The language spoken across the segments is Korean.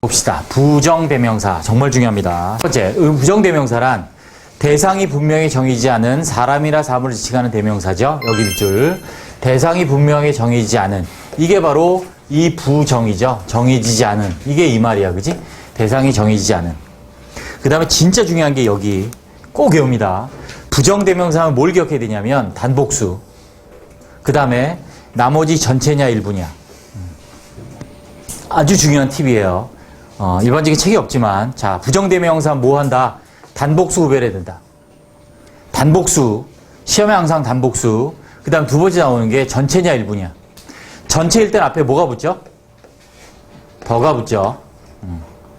봅시다. 부정대명사 정말 중요합니다. 첫 번째, 부정대명사란 대상이 분명히 정해지지 않은 사람이나 사물을 지칭하는 대명사죠. 여기 밑줄. 대상이 분명히 정해지지 않은, 이게 바로 이 부정이죠. 정해지지 않은, 이게 이 말이야, 그지? 대상이 정해지지 않은. 그 다음에 진짜 중요한 게 여기 꼭 외웁니다. 부정대명사는 뭘 기억해야 되냐면 단복수, 그 다음에 나머지 전체냐 일부냐. 아주 중요한 팁이에요. 일반적인 책이 없지만, 자, 부정대명사 뭐 한다? 단복수 구별해야 된다. 단복수, 시험에 항상 단복수. 그 다음 두 번째 나오는 게 전체냐 일부냐. 전체일 땐 앞에 뭐가 붙죠? 더가 붙죠.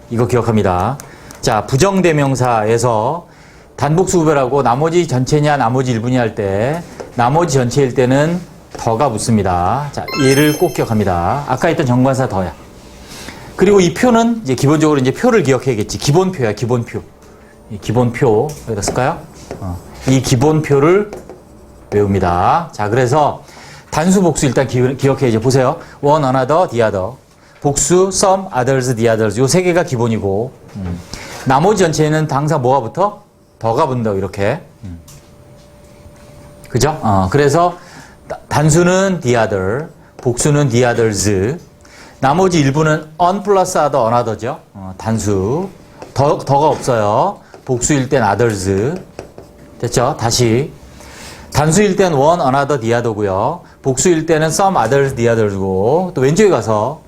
이거 기억합니다. 자, 부정대명사에서 단복수 구별하고 나머지 전체냐 나머지 일부냐 할 때 나머지 전체일 때는 더가 붙습니다. 자, 얘를 꼭 기억합니다. 아까 했던 정관사 더야. 그리고 이 표는 이제 기본적으로 이제 표를 기억해야겠지. 기본표야, 기본표. 이 기본표, 여기다 쓸까요? 이 기본표를 외웁니다. 자, 그래서 단수, 복수 일단 기억해야죠. 보세요. one, another, the other. 복수, some, others, the others. 요 세 개가 기본이고, 나머지 전체에는 항상 뭐가 붙어? 더가 붙는다고, 이렇게. 그죠? 그래서 단수는 the other, 복수는 the others. 나머지 일부는 on 플러스 other, another죠. 단수. 더가 없어요. 복수일 땐 others. 됐죠? 다시. 단수일 땐 one, another, the other고요. 복수일 때는 some, others, the others고. 또 왼쪽에 가서,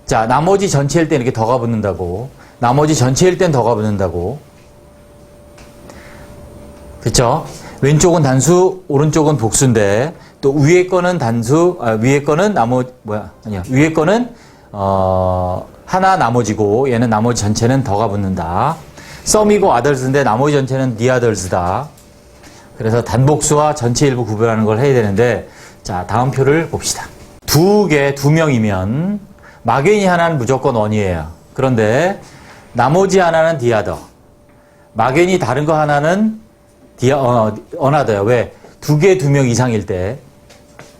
자, 나머지 전체일 땐 이렇게 더가 붙는다고. 나머지 전체일 땐 더가 붙는다고. 됐죠? 왼쪽은 단수, 오른쪽은 복수인데, 또 위에 거는 단수, 위에 거는 위에 거는, 하나 나머지고, 얘는 나머지 전체는 더가 붙는다. some이고 others인데, 나머지 전체는 the others다. 그래서 단복수와 전체 일부 구별하는 걸 해야 되는데, 자, 다음 표를 봅시다. 두 명이면, 막연히 하나는 무조건 원이에요. 그런데, 나머지 하나는 the other. 막연히 다른 거 하나는 another야. 왜? 두 명 이상일 때.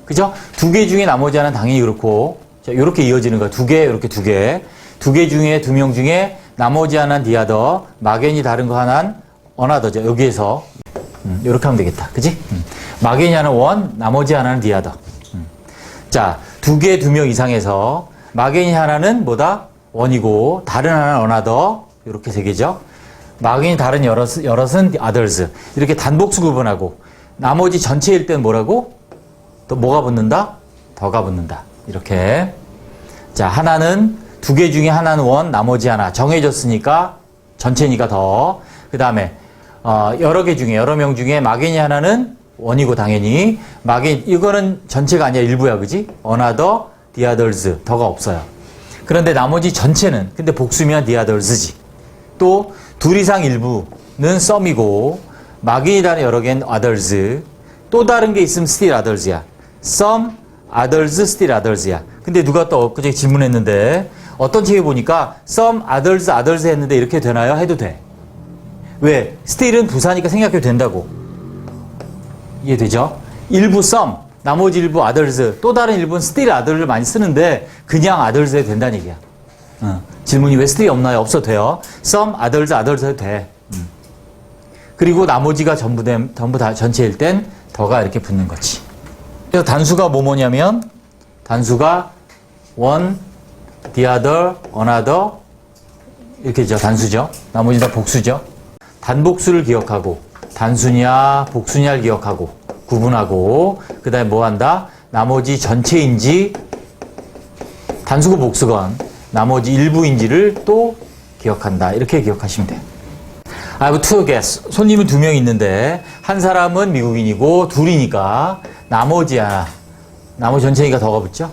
그죠? 두 개 중에 나머지 하나는 당연히 그렇고, 자, 요렇게 이어지는 거야. 이렇게 두 개. 두 개 중에, 두 명 중에 나머지 하나는 the other. 막연히 다른 거 하나는 another죠. 여기에서. 이렇게 하면 되겠다. 그지? 막연히 하나는 one, 나머지 하나는 the other. 자, 두 명 이상에서 막연히 하나는 뭐다? 원이고, 다른 하나는 another. 이렇게 세 개죠. 막연히 다른 여럿은 others. 이렇게 단복수 구분하고, 나머지 전체일 땐 뭐라고? 또 뭐가 붙는다? 더가 붙는다. 이렇게. 자, 하나는, 두 개 중에 하나는 원, 나머지 하나. 정해졌으니까, 전체니까 더. 그 다음에, 여러 명 중에 막연히 하나는 원이고, 당연히. 이거는 전체가 아니야, 일부야, 그지? another, the others. 더가 없어요. 그런데 나머지 전체는, 근데 복수면 the others지. 또, 둘 이상 일부는 some이고, 막연히 다른 여러 개는 others. 또 다른 게 있으면 still others야. some, others, still others야. 근데 누가 또 엊그제 질문했는데, 어떤 책에 보니까 some, others 했는데 이렇게 되나요? 해도 돼. 왜? still은 부사니까 생략해도 된다고. 이해되죠? 일부 some, 나머지 일부 others, 또 다른 일부는 still others를 많이 쓰는데 그냥 others 해도 된다는 얘기야. 질문이 왜 still이 없나요? 없어도 돼요. some, others 해도 돼. 그리고 나머지가 전부 다 전체일 땐 더가 이렇게 붙는 거지. 그래서 단수가 뭐냐면 단수가 one, the other, another 이렇게 죠. 단수죠. 나머지 다 복수죠. 단복수를 기억하고 단수냐 복수냐를 기억하고 구분하고 그 다음에 뭐 한다? 나머지 전체인지 단수고 복수건 나머지 일부인지를 또 기억한다. 이렇게 기억하시면 돼요. I have two guests. 손님은 두 명 있는데 한 사람은 미국인이고 둘이니까 나머지 전체니까 더가 붙죠.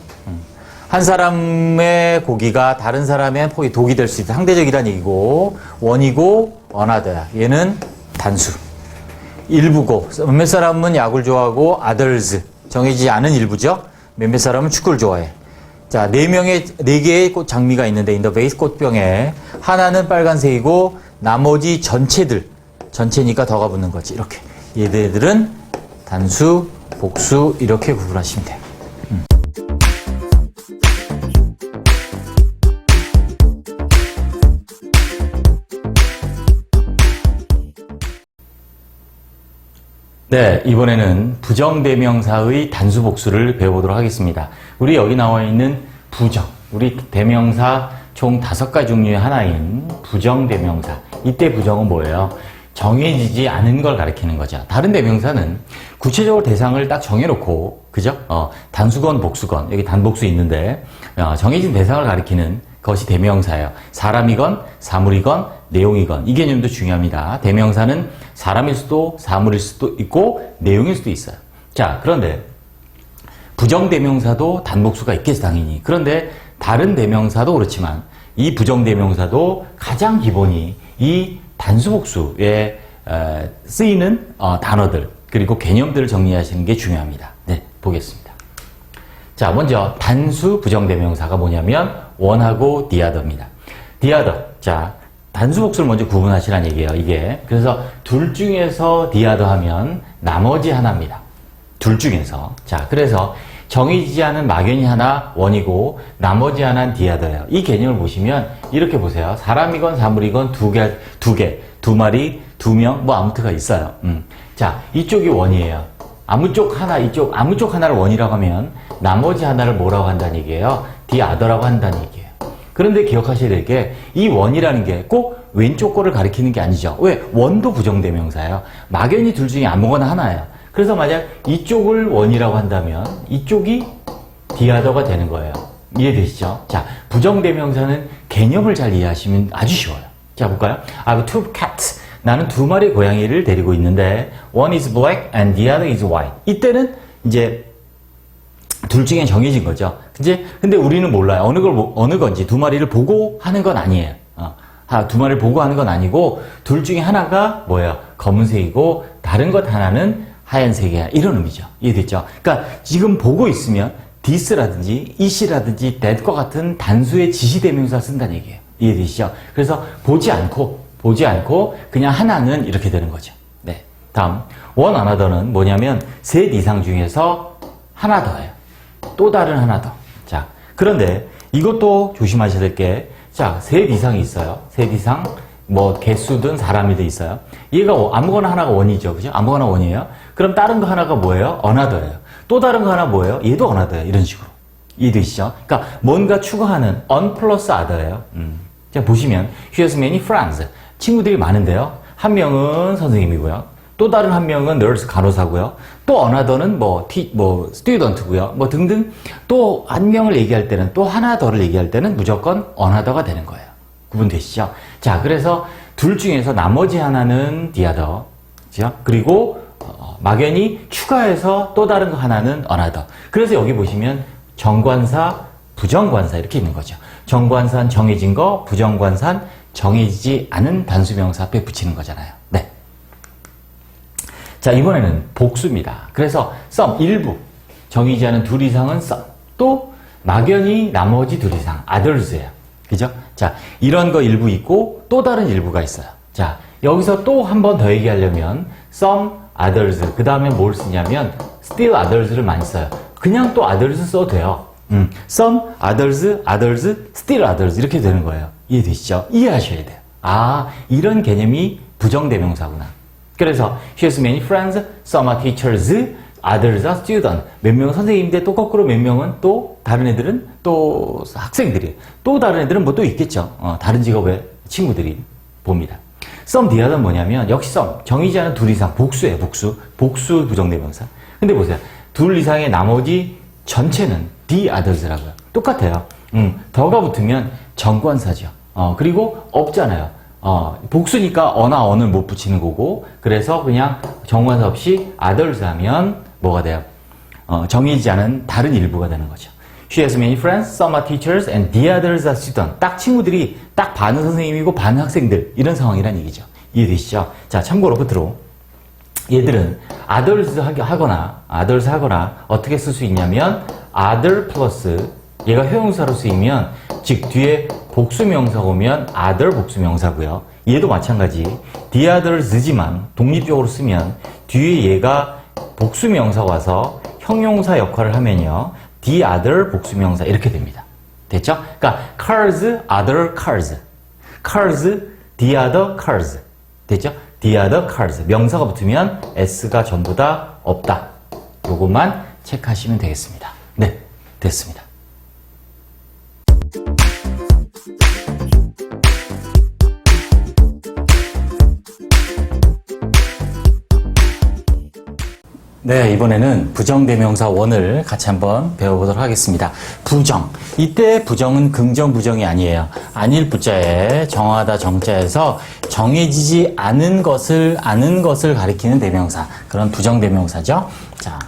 한 사람의 고기가 다른 사람의 독이 될 수 있다. 상대적이라는 얘기고 원이고 another야. 얘는 단수. 일부고 몇몇 사람은 야구를 좋아하고 others 정해지지 않은 일부죠. 몇몇 사람은 축구를 좋아해. 자, 네 개의 꽃 장미가 있는데 in the vase 꽃병에 하나는 빨간색이고 나머지 전체니까 더가 붙는 거지. 이렇게. 얘들은 단수, 복수 이렇게 구분하시면 돼요. 네, 이번에는 부정대명사의 단수복수를 배워보도록 하겠습니다. 우리 여기 나와 있는 부정, 우리 대명사 총 5가지 종류의 하나인 부정대명사. 이때 부정은 뭐예요? 정해지지 않은 걸 가리키는 거죠. 다른 대명사는 구체적으로 대상을 딱 정해놓고, 그죠? 단수건, 복수건, 여기 단복수 있는데, 정해진 대상을 가리키는 것이 대명사예요. 사람이건, 사물이건, 내용이건. 이 개념도 중요합니다. 대명사는 사람일 수도, 사물일 수도 있고, 내용일 수도 있어요. 자, 그런데 부정대명사도 단복수가 있겠죠, 당연히. 그런데 다른 대명사도 그렇지만 이 부정대명사도 가장 기본이 이 단수복수에 쓰이는 단어들 그리고 개념들을 정리하시는 게 중요합니다. 네, 보겠습니다. 자, 먼저 단수 부정대명사가 뭐냐면 one하고 the other입니다. the other. 자, 단수복수를 먼저 구분하시라는 얘기예요. 이게 그래서 둘 중에서 the other 하면 나머지 하나입니다. 둘 중에서. 자, 그래서 정해지지 않은 막연히 하나 원이고 나머지 하나는 the other예요. 이 개념을 보시면 이렇게 보세요. 사람이건 사물이건 두 마리, 두 명, 뭐 아무 뜻가 있어요. 자, 이쪽이 원이에요. 아무 쪽 하나를 원이라고 하면 나머지 하나를 뭐라고 한다는 얘기예요? the other라고 한다는 얘기예요. 그런데 기억하셔야 될 게 이 원이라는 게 꼭 왼쪽 거를 가리키는 게 아니죠. 왜? 원도 부정대명사예요. 막연히 둘 중에 아무거나 하나예요. 그래서 만약 이쪽을 원이라고 한다면 이쪽이 the other가 되는 거예요. 이해되시죠? 자, 부정대명사는 개념을 잘 이해하시면 아주 쉬워요. 자, 볼까요? I have two cats. 나는 두 마리 고양이를 데리고 있는데 one is black and the other is white. 이때는 이제 둘 중에 정해진 거죠. 근데 우리는 몰라요. 어느 건지 두 마리를 보고 하는 건 아니에요. 두 마리를 보고 하는 건 아니고 둘 중에 하나가 뭐예요? 검은색이고 다른 것 하나는 하얀색이야. 이런 의미죠. 이해됐죠? 그러니까 지금 보고 있으면 this라든지 it이라든지 that과 같은 단수의 지시대명사 쓴다는 얘기예요. 이해되시죠? 그래서 보지 않고 그냥 하나는 이렇게 되는 거죠. 네. 다음 one another는 뭐냐면 셋 이상 중에서 하나 더예요. 또 다른 하나 더. 자, 그런데 이것도 조심하셔야 될 게, 자, 셋 이상이 있어요. 셋 이상, 뭐, 개수든 사람이든 있어요. 얘가 아무거나 하나가 원이죠. 그죠? 아무거나 원이에요. 그럼 다른 거 하나가 뭐예요? another예요. 또 다른 거 하나 뭐예요? 얘도 another예요. 이런 식으로. 이해되시죠? 그러니까 뭔가 추가하는 on plus other예요. 자, 보시면, he has many friends. 친구들이 많은데요. 한 명은 선생님이고요. 또 다른 한 명은 nurse 간호사고요. 또 another는 student고요. 뭐 등등 또 한 명을 얘기할 때는 또 하나 더를 얘기할 때는 무조건 another가 되는 거예요. 구분되시죠? 자, 그래서 둘 중에서 나머지 하나는 the other. 그죠? 그리고 막연히 추가해서 또 다른 거 하나는 another. 그래서 여기 보시면 정관사, 부정관사 이렇게 있는 거죠. 정관사는 정해진 거, 부정관사는 정해지지 않은 단수명사 앞에 붙이는 거잖아요. 네. 자, 이번에는 복수입니다. 그래서 some, 일부, 정의지 않은 둘 이상은 some, 또 막연히 나머지 둘 이상, others예요. 그죠? 자, 이런 거 일부 있고 또 다른 일부가 있어요. 자, 여기서 또 한 번 더 얘기하려면 some, others, 그 다음에 뭘 쓰냐면 still others를 많이 써요. 그냥 또 others 써도 돼요. some, others, still others 이렇게 되는 거예요. 이해되시죠? 이해하셔야 돼요. 아, 이런 개념이 부정대명사구나. 그래서 she has many friends, some are teachers, others are students. 몇 명은 선생님인데 또 거꾸로 몇 명은 또 다른 애들은 또 학생들이에요. 또 다른 애들은 뭐 또 있겠죠. 다른 직업의 친구들이 봅니다. some the other 뭐냐면 역시 some, 정의지 않은 둘 이상, 복수예요. 복수 부정대명사. 근데 보세요. 둘 이상의 나머지 전체는 the others라고요. 똑같아요. 더가 붙으면 정관사죠. 그리고 없잖아요. 복수니까 어나 언을 못 붙이는 거고, 그래서 그냥 정관사 없이 others 하면 뭐가 돼요? 정해지지 않은 다른 일부가 되는 거죠. She has many friends, some are teachers, and the others are students. 딱 친구들이 딱 반은 선생님이고 반은 학생들. 이런 상황이란 얘기죠. 이해되시죠? 자, 참고로 끝으로. 얘들은 others 하거나 어떻게 쓸 수 있냐면 other 플러스 얘가 회용사로 쓰이면 즉 뒤에 복수명사가 오면 other 복수명사고요. 얘도 마찬가지 the others지만 독립적으로 쓰면 뒤에 얘가 복수명사가 와서 형용사 역할을 하면요. the other 복수명사 이렇게 됩니다. 됐죠? 그러니까 cars, other cars. cars, the other cars. 됐죠? the other cards. 명사가 붙으면 s가 전부 다 없다. 요것만 체크하시면 되겠습니다. 네, 됐습니다. 네, 이번에는 부정대명사 원을 같이 한번 배워보도록 하겠습니다. 부정. 이때 부정은 긍정 부정이 아니에요. 아닐 부자에 정하다 정자에서 정해지지 않은 것을 아는 것을 가리키는 대명사. 그런 부정대명사죠. 자,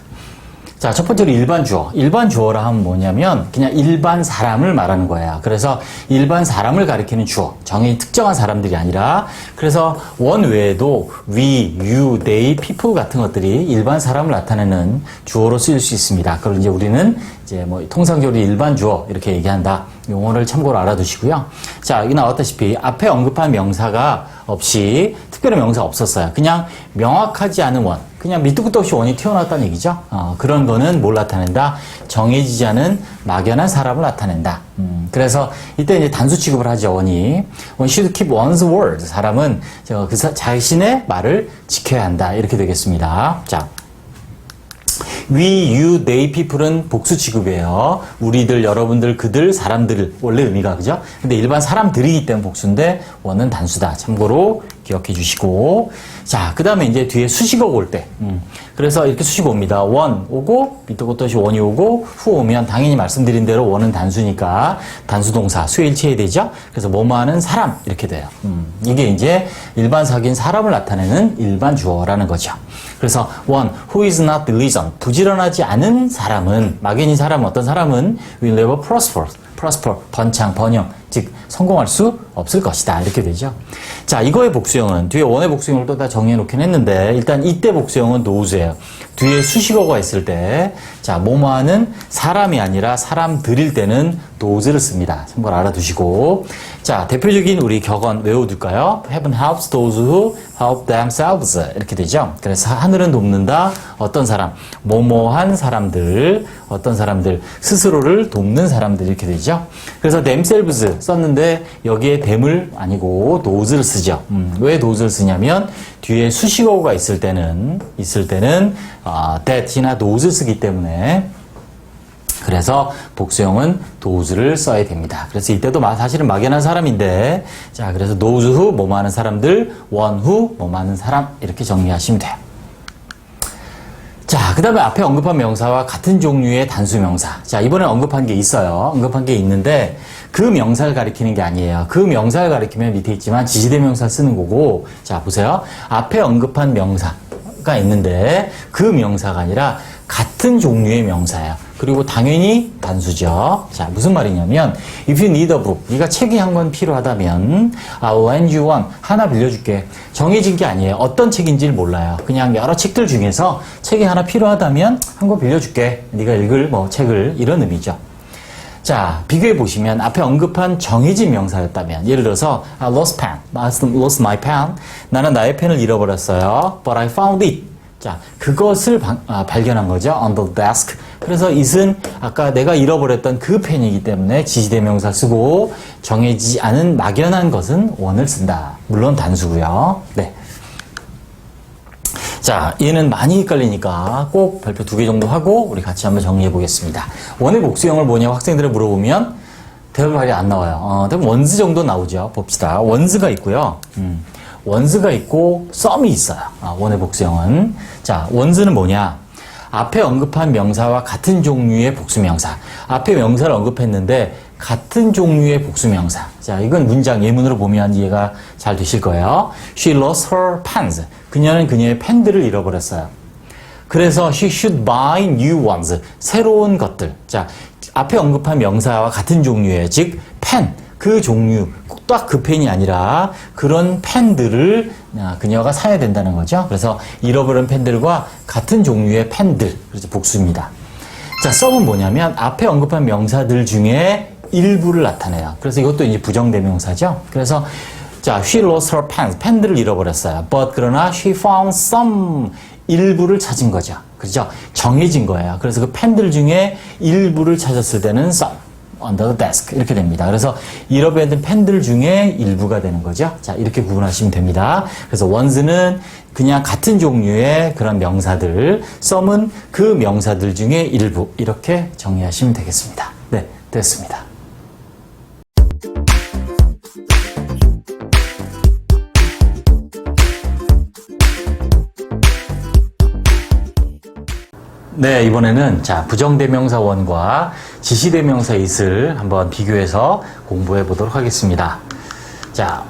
첫 번째로 일반 주어. 일반 주어라 하면 뭐냐면 그냥 일반 사람을 말하는 거예요. 그래서 일반 사람을 가리키는 주어. 특정한 사람들이 아니라 그래서 원 외에도 we, you, they, people 같은 것들이 일반 사람을 나타내는 주어로 쓰일 수 있습니다. 그걸 이제 우리는 이제 뭐 통상적으로 일반 주어 이렇게 얘기한다. 용어를 참고로 알아두시고요. 자, 여기 나왔다시피 앞에 언급한 명사가 없이 특별한 명사가 없었어요. 그냥 명확하지 않은 원. 그냥 밑도 끝도 없이 원이 튀어나왔다는 얘기죠. 그런 거는 뭘 나타낸다? 정해지지 않은 막연한 사람을 나타낸다. 그래서 이때 이제 단수 취급을 하죠, 원이. One should keep one's word. 사람은 자신의 말을 지켜야 한다. 이렇게 되겠습니다. 자. we, you, they, people은 복수 취급이에요. 우리들, 여러분들, 그들, 사람들 원래 의미가 그죠? 근데 일반 사람들이기 때문에 복수인데 원은 단수다. 참고로 기억해 주시고 자, 그 다음에 이제 뒤에 수식어가 올 때 그래서 이렇게 수식어 옵니다. 원 오고 밑도 끝도 없이 원이 오고 후 오면 당연히 말씀드린 대로 원은 단수니까 단수동사 수일체에 되죠. 그래서 뭐뭐하는 사람 이렇게 돼요. 이게 이제 일반 사귄 사람을 나타내는 일반 주어라는 거죠. 그래서 one who is not diligent 부지런하지 않은 사람은 막연히 사람은 어떤 사람은 will never prosper 번창 번영 즉 성공할 수 없을 것이다 이렇게 되죠. 자, 이거의 복수형은 뒤에 원의 복수형을 또 다 정리해 놓긴 했는데 일단 이때 복수형은 노우즈예요. 뒤에 수식어가 있을 때 자, 뭐뭐하는 사람이 아니라 사람들일 때는 노우즈를 씁니다. 참고로 알아두시고 자, 대표적인 우리 격언 외워둘까요? Heaven helps those who help themselves 이렇게 되죠. 그래서 하늘은 돕는다 어떤 사람 뭐뭐한 사람들 어떤 사람들 스스로를 돕는 사람들 이렇게 되죠. 그래서 themselves 썼는데 여기에 them을 아니고 those를 쓰죠. 왜 those를 쓰냐면 뒤에 수식어가 있을 때는 that이나 those 쓰기 때문에 그래서 복수형은 those를 써야 됩니다. 그래서 이때도 사실은 막연한 사람인데 자, 그래서 those who 뭐뭐 하는 사람들 one who 뭐뭐 하는 사람 이렇게 정리하시면 돼요. 자, 그 다음에 앞에 언급한 명사와 같은 종류의 단수 명사. 자, 이번에 언급한 게 있어요. 언급한 게 있는데 그 명사를 가리키는 게 아니에요. 그 명사를 가리키면 밑에 있지만 지시대명사 쓰는 거고 자, 보세요. 앞에 언급한 명사가 있는데 그 명사가 아니라 같은 종류의 명사예요. 그리고 당연히 단수죠. 자, 무슨 말이냐면 if you need a book, 네가 책이 한 권 필요하다면 I'll lend you one, 하나 빌려줄게. 정해진 게 아니에요. 어떤 책인지를 몰라요. 그냥 여러 책들 중에서 책이 하나 필요하다면 한 권 빌려줄게. 네가 읽을 책을 이런 의미죠. 자, 비교해 보시면 앞에 언급한 정해진 명사였다면 예를 들어서 I lost my pen. 나는 나의 펜을 잃어버렸어요. But I found it. 자, 그것을 발견한 거죠. on the desk. 그래서 it은 아까 내가 잃어버렸던 그 펜이기 때문에 지시대명사 쓰고 정해지지 않은 막연한 것은 one을 쓴다. 물론 단수고요. 네. 자, 얘는 많이 헷갈리니까 꼭 발표 2개 정도 하고 우리 같이 한번 정리해 보겠습니다. 원의 복수형을 뭐냐고 학생들을 물어보면 대답이 안 나와요. 대부분 원스 정도 나오죠. 봅시다. 원스가 있고요. 원스가 있고 썸이 있어요. 원의 복수형은. 자, 원스는 뭐냐? 앞에 언급한 명사와 같은 종류의 복수명사. 앞에 명사를 언급했는데 같은 종류의 복수명사. 자, 이건 문장 예문으로 보면 이해가 잘 되실 거예요. She lost her pens. 그녀는 그녀의 펜들을 잃어버렸어요. 그래서 she should buy new ones. 새로운 것들. 자, 앞에 언급한 명사와 같은 종류의 즉 펜. 그 종류, 딱 그 펜이 아니라 그런 펜들을 그녀가 사야 된다는 거죠. 그래서 잃어버린 펜들과 같은 종류의 펜들, 그래서 복수입니다. 자, 썸은 뭐냐면 앞에 언급한 명사들 중에 일부를 나타내요. 그래서 이것도 이제 부정대명사죠. 그래서 자, she lost her pens, 펜들을 잃어버렸어요. But 그러나 she found some, 일부를 찾은 거죠. 그렇죠? 정해진 거예요. 그래서 그 펜들 중에 일부를 찾았을 때는 some. under the desk 이렇게 됩니다. 그래서 잃어버린 펜들 중에 일부가 되는 거죠. 자, 이렇게 구분하시면 됩니다. 그래서 one's는 그냥 같은 종류의 그런 명사들, some은 그 명사들 중에 일부 이렇게 정리하시면 되겠습니다. 네, 됐습니다. 네, 이번에는 자, 부정대명사 원과 지시대명사 it을 한번 비교해서 공부해 보도록 하겠습니다. 자,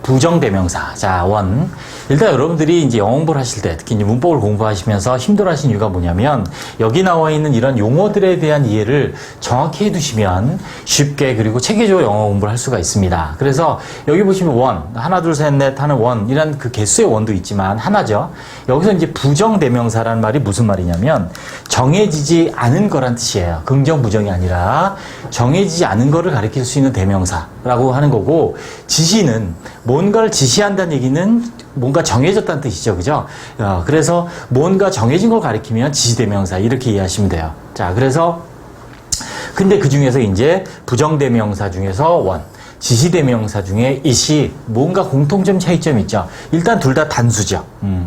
부정대명사. 자, 원. 일단 여러분들이 이제 영어 공부를 하실 때, 특히 이제 문법을 공부하시면서 힘들어 하시는 이유가 뭐냐면, 여기 나와 있는 이런 용어들에 대한 이해를 정확히 해두시면 쉽게 그리고 체계적으로 영어 공부를 할 수가 있습니다. 그래서 여기 보시면 원, 하나, 둘, 셋, 넷 하는 원, 이란 그 개수의 원도 있지만 하나죠. 여기서 이제 부정대명사라는 말이 무슨 말이냐면, 정해지지 않은 거란 뜻이에요. 긍정, 부정이 아니라 정해지지 않은 거를 가리킬 수 있는 대명사라고 하는 거고, 지시는 뭔가를 지시한다는 얘기는 뭔가 정해졌다는 뜻이죠. 그죠? 그래서 뭔가 정해진 걸 가리키면 지시대명사 이렇게 이해하시면 돼요. 자, 그래서 근데 그 중에서 이제 부정대명사 중에서 원, 지시대명사 중에 it이 뭔가 공통점 차이점이 있죠. 일단 둘 다 단수죠.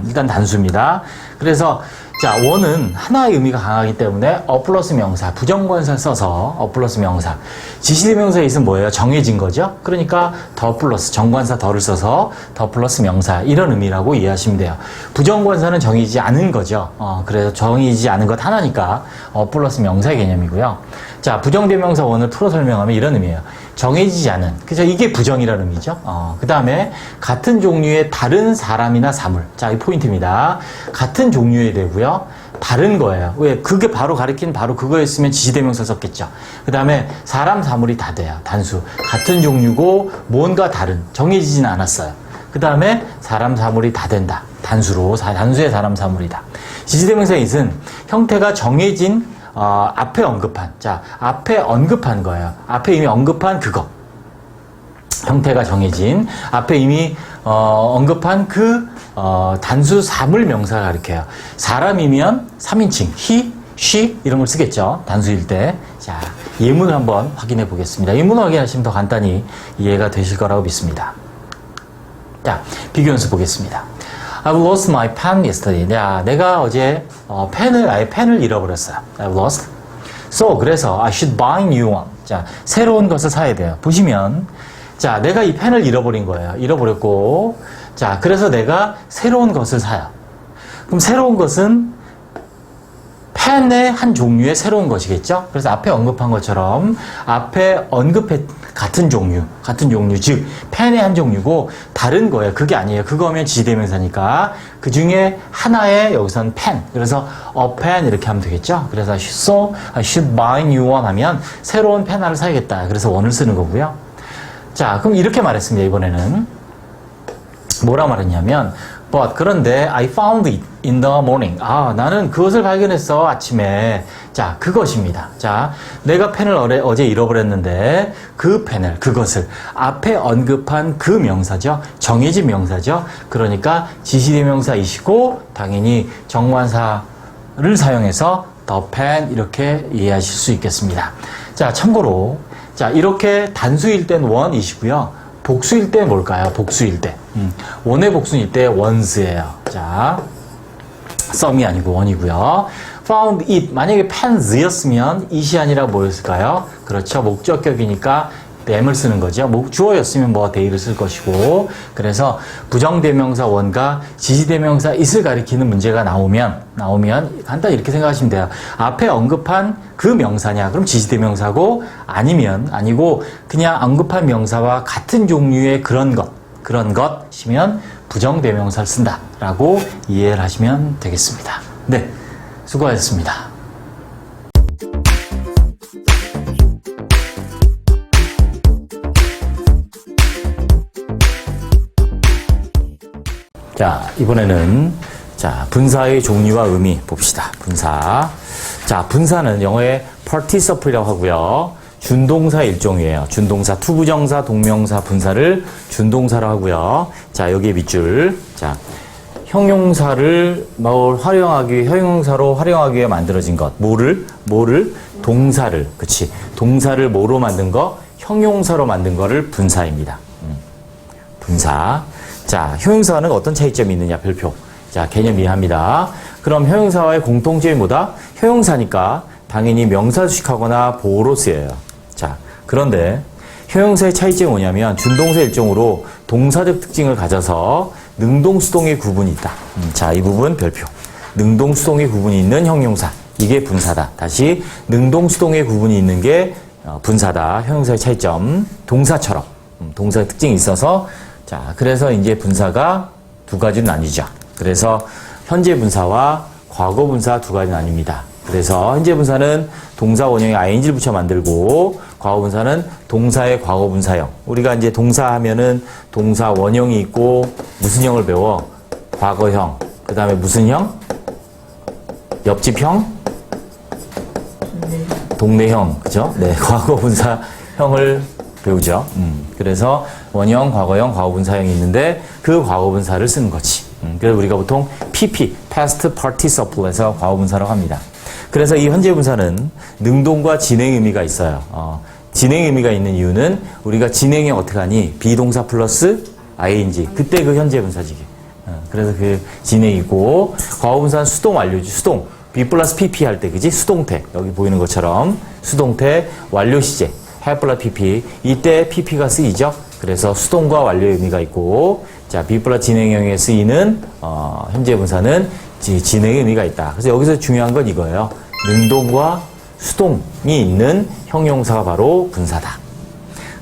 일단 단수입니다. 그래서 자, 원은 하나의 의미가 강하기 때문에 플러스 명사, 부정관사를 써서 플러스 명사. 지시대명사 it은 뭐예요? 정해진 거죠? 그러니까 더 플러스, 정관사 더를 써서 더 플러스 명사 이런 의미라고 이해하시면 돼요. 부정관사는 정해지지 않은 거죠. 그래서 정해지지 않은 것 하나니까 플러스 명사의 개념이고요. 자, 부정대명사 원을 풀어 설명하면 이런 의미예요. 정해지지 않은. 그죠? 이게 부정이라는 의미죠. 그 다음에 같은 종류의 다른 사람이나 사물. 자, 이 포인트입니다. 같은 종류의 되고요. 다른 거예요. 왜? 그게 바로 가리키는 바로 그거였으면 지시대명사 썼겠죠. 그 다음에 사람, 사물이 다 돼요. 단수. 같은 종류고 뭔가 다른. 정해지지는 않았어요. 그 다음에 사람, 사물이 다 된다. 단수로. 단수의 사람, 사물이다. 지시대명사 it은 형태가 정해진 앞에 언급한, 자, 앞에 언급한 거예요. 앞에 이미 언급한 그거. 형태가 정해진, 앞에 이미, 언급한 그, 단수 사물 명사가 가리켜요. 사람이면 3인칭, he, she, 이런 걸 쓰겠죠. 단수일 때. 자, 예문을 한번 확인해 보겠습니다. 예문을 확인하시면 더 간단히 이해가 되실 거라고 믿습니다. 자, 비교 연습 보겠습니다. I've lost my pen yesterday. 야, 내가 어제 아예 펜을 잃어버렸어요. I've lost. So, 그래서 I should buy new one. 자, 새로운 것을 사야 돼요. 보시면, 자, 내가 이 펜을 잃어버린 거예요. 잃어버렸고, 자, 그래서 내가 새로운 것을 사요. 그럼 새로운 것은 펜의 한 종류의 새로운 것이겠죠? 그래서 앞에 언급한 것처럼 앞에 같은 종류, 즉 펜의 한 종류고 다른 거예요. 그게 아니에요. 그거면 지시대명사니까 그 중에 하나의 여기서는 펜. 그래서 a pen 이렇게 하면 되겠죠? 그래서 I should buy new one 하면 새로운 펜 하나를 사야겠다. 그래서 one을 쓰는 거고요. 자, 그럼 이렇게 말했습니다. 이번에는 뭐라 말했냐면 그런데 I found it in the morning. 나는 그것을 발견했어, 아침에. 자, 그것입니다. 자, 내가 펜을 어제 잃어버렸는데 그것을 앞에 언급한 그 명사죠. 정해진 명사죠. 그러니까 지시대명사이시고 당연히 정관사를 사용해서 the pen 이렇게 이해하실 수 있겠습니다. 자, 참고로 자, 이렇게 단수일 땐 one이시고요. 복수일 때 뭘까요? 복수일 때. 원의 복수일 때 ones예요. 자, some이 아니고 one이고요. found it. 만약에 pens였으면 it이 아니라 뭐였을까요? 그렇죠. 목적격이니까 them을 쓰는 거죠. 주어였으면 they를 쓸 것이고. 그래서 부정대명사 one과 지시대명사 it을 가리키는 문제가 나오면 간단히 이렇게 생각하시면 돼요. 앞에 언급한 그 명사냐? 그럼 지시대명사고 아니고 그냥 언급한 명사와 같은 종류의 그런 것이면 부정대명사를 쓴다라고 이해를 하시면 되겠습니다. 네, 수고하셨습니다. 자, 이번에는 분사의 종류와 의미 봅시다. 분사. 자, 분사는 영어의 participle이라고 하고요. 준동사 일종이에요. 준동사, 투부정사, 동명사, 분사를 준동사로 하고요. 자, 여기에 밑줄. 자, 형용사를 형용사로 활용하기 위해 만들어진 것. 뭐를? 동사를. 그치. 동사를 뭐로 만든 거? 형용사로 만든 거를 분사입니다. 분사. 자, 형용사는 어떤 차이점이 있느냐, 별표. 자, 개념 이해합니다. 그럼 형용사와의 공통점이 뭐다? 형용사니까 당연히 명사수식하거나 보어로 쓰여요. 자, 그런데 형용사의 차이점이 뭐냐면 준동사 일종으로 동사적 특징을 가져서 능동수동의 구분이 있다. 자, 이 부분 별표. 능동수동의 구분이 있는 형용사. 이게 분사다. 다시 능동수동의 구분이 있는 게 분사다. 형용사의 차이점. 동사처럼. 동사의 특징이 있어서 자, 그래서 이제 분사가 두 가지로 나뉘죠. 그래서 현재 분사와 과거 분사 두 가지 나뉩니다. 그래서 현재 분사는 동사 원형에 ing를 붙여 만들고 과거 분사는 동사의 과거 분사형. 우리가 이제 동사 하면은 동사 원형이 있고 무슨 형을 배워? 과거형. 그 다음에 무슨 형? 옆집형? 동네형. 그죠? 네. 과거 분사형을 배우죠. 그래서 원형, 과거형, 과거 분사형이 있는데 그 과거 분사를 쓰는 거지. 그래서 우리가 보통 PP, Past Participle에서 과거 분사라고 합니다. 그래서 이 현재 분사는 능동과 진행 의미가 있어요. 진행 의미가 있는 이유는 우리가 진행이 어떻게 하니? 비동사 플러스 ing. 그때 그 현재 분사지. 그래서 그 진행이고 과거 분사는 수동 완료지. 수동. B 플러스 PP 할 때 그지? 수동태. 여기 보이는 것처럼 수동태 완료 시제. have 플러스 PP. 이때 PP가 쓰이죠. 그래서 수동과 완료의 의미가 있고 자, B 플러스 진행형에 쓰이는 현재 분사는 진행의 의미가 있다. 그래서 여기서 중요한 건 이거예요. 능동과 수동이 있는 형용사가 바로 분사다.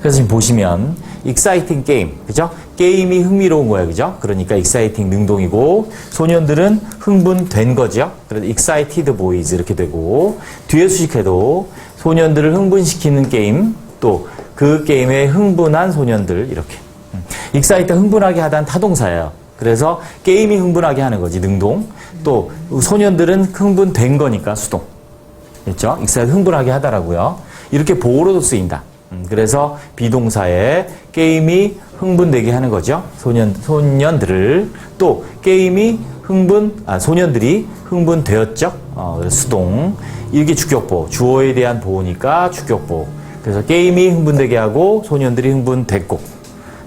그래서 지금 보시면 exciting game, 그죠? 게임이 흥미로운 거예요, 그죠? 그러니까 exciting 능동이고 소년들은 흥분된 거죠. 그래서 excited boys 이렇게 되고 뒤에 수식해도 소년들을 흥분시키는 게임 또 그 게임에 흥분한 소년들 이렇게 excited 흥분하게 하다는 타동사예요. 그래서 게임이 흥분하게 하는 거지 능동. 또 소년들은 흥분된 거니까 수동. 그렇죠? excited 흥분하게 하다라고요. 이렇게 보호로도 쓰인다. 그래서 비동사에 게임이 흥분되게 하는 거죠. 소년들을 또 게임이 소년들이 흥분되었죠. 수동. 이게 주격보. 주어에 대한 보호니까 주격보. 그래서 게임이 흥분되게 하고 소년들이 흥분됐고.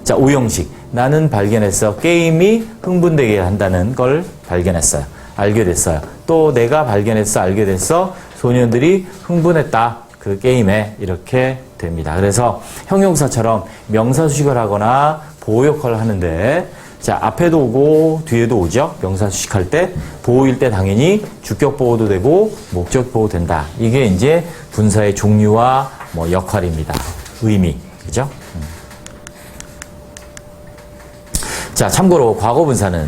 자, 오형식. 나는 발견했어. 게임이 흥분되게 한다는 걸 발견했어요. 알게 됐어요. 또 내가 발견했어. 알게 됐어. 소년들이 흥분했다. 그 게임에 이렇게 됩니다. 그래서 형용사처럼 명사수식을 하거나 보호 역할을 하는데 자, 앞에도 오고 뒤에도 오죠. 명사수식할 때 보호일 때 당연히 주격 보호도 되고 목적 보호 된다. 이게 이제 분사의 종류와 뭐 역할입니다. 의미. 그죠? 자, 참고로 과거 분사는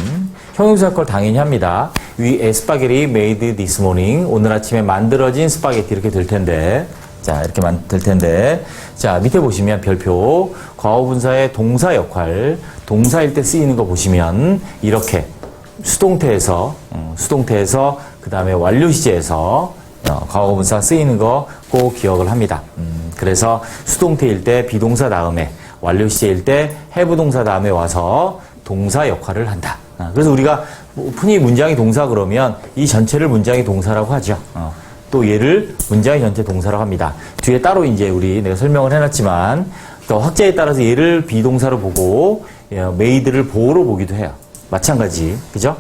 형용사 역할을 당연히 합니다. We ate spaghetti made this morning. 오늘 아침에 만들어진 스파게티 이렇게 될 텐데 자, 이렇게 될 텐데 자, 밑에 보시면 별표 과거 분사의 동사 역할 동사일 때 쓰이는 거 보시면 이렇게 수동태에서 그 다음에 완료 시제에서 과거 분사 쓰이는 거 꼭 기억을 합니다. 그래서 수동태일 때 비동사 다음에 완료 시제일 때 have 동사 다음에 와서 동사 역할을 한다. 그래서 우리가 흔히 문장이 동사 그러면 이 전체를 문장이 동사라고 하죠. 또 얘를 문장의 전체 동사라고 합니다. 뒤에 따로 이제 내가 설명을 해놨지만 또 확자에 따라서 얘를 비동사로 보고 made를 보호로 보기도 해요. 마찬가지, 그죠?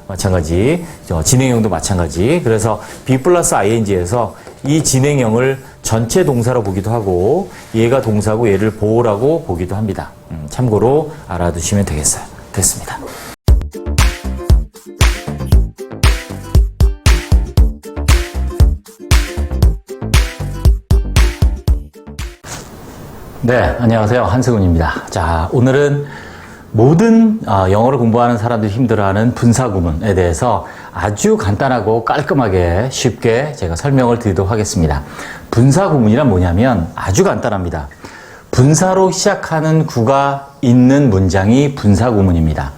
마찬가지. 진행형도 마찬가지. 그래서 B 플러스 ing에서 이 진행형을 전체 동사로 보기도 하고 얘가 동사고 얘를 보호라고 보기도 합니다. 참고로 알아두시면 되겠어요. 됐습니다. 네, 안녕하세요. 한승훈입니다. 자, 오늘은 모든 영어를 공부하는 사람들이 힘들어하는 분사구문에 대해서 아주 간단하고 깔끔하게 쉽게 제가 설명을 드리도록 하겠습니다. 분사구문이란 뭐냐면 아주 간단합니다. 분사로 시작하는 구가 있는 문장이 분사구문입니다.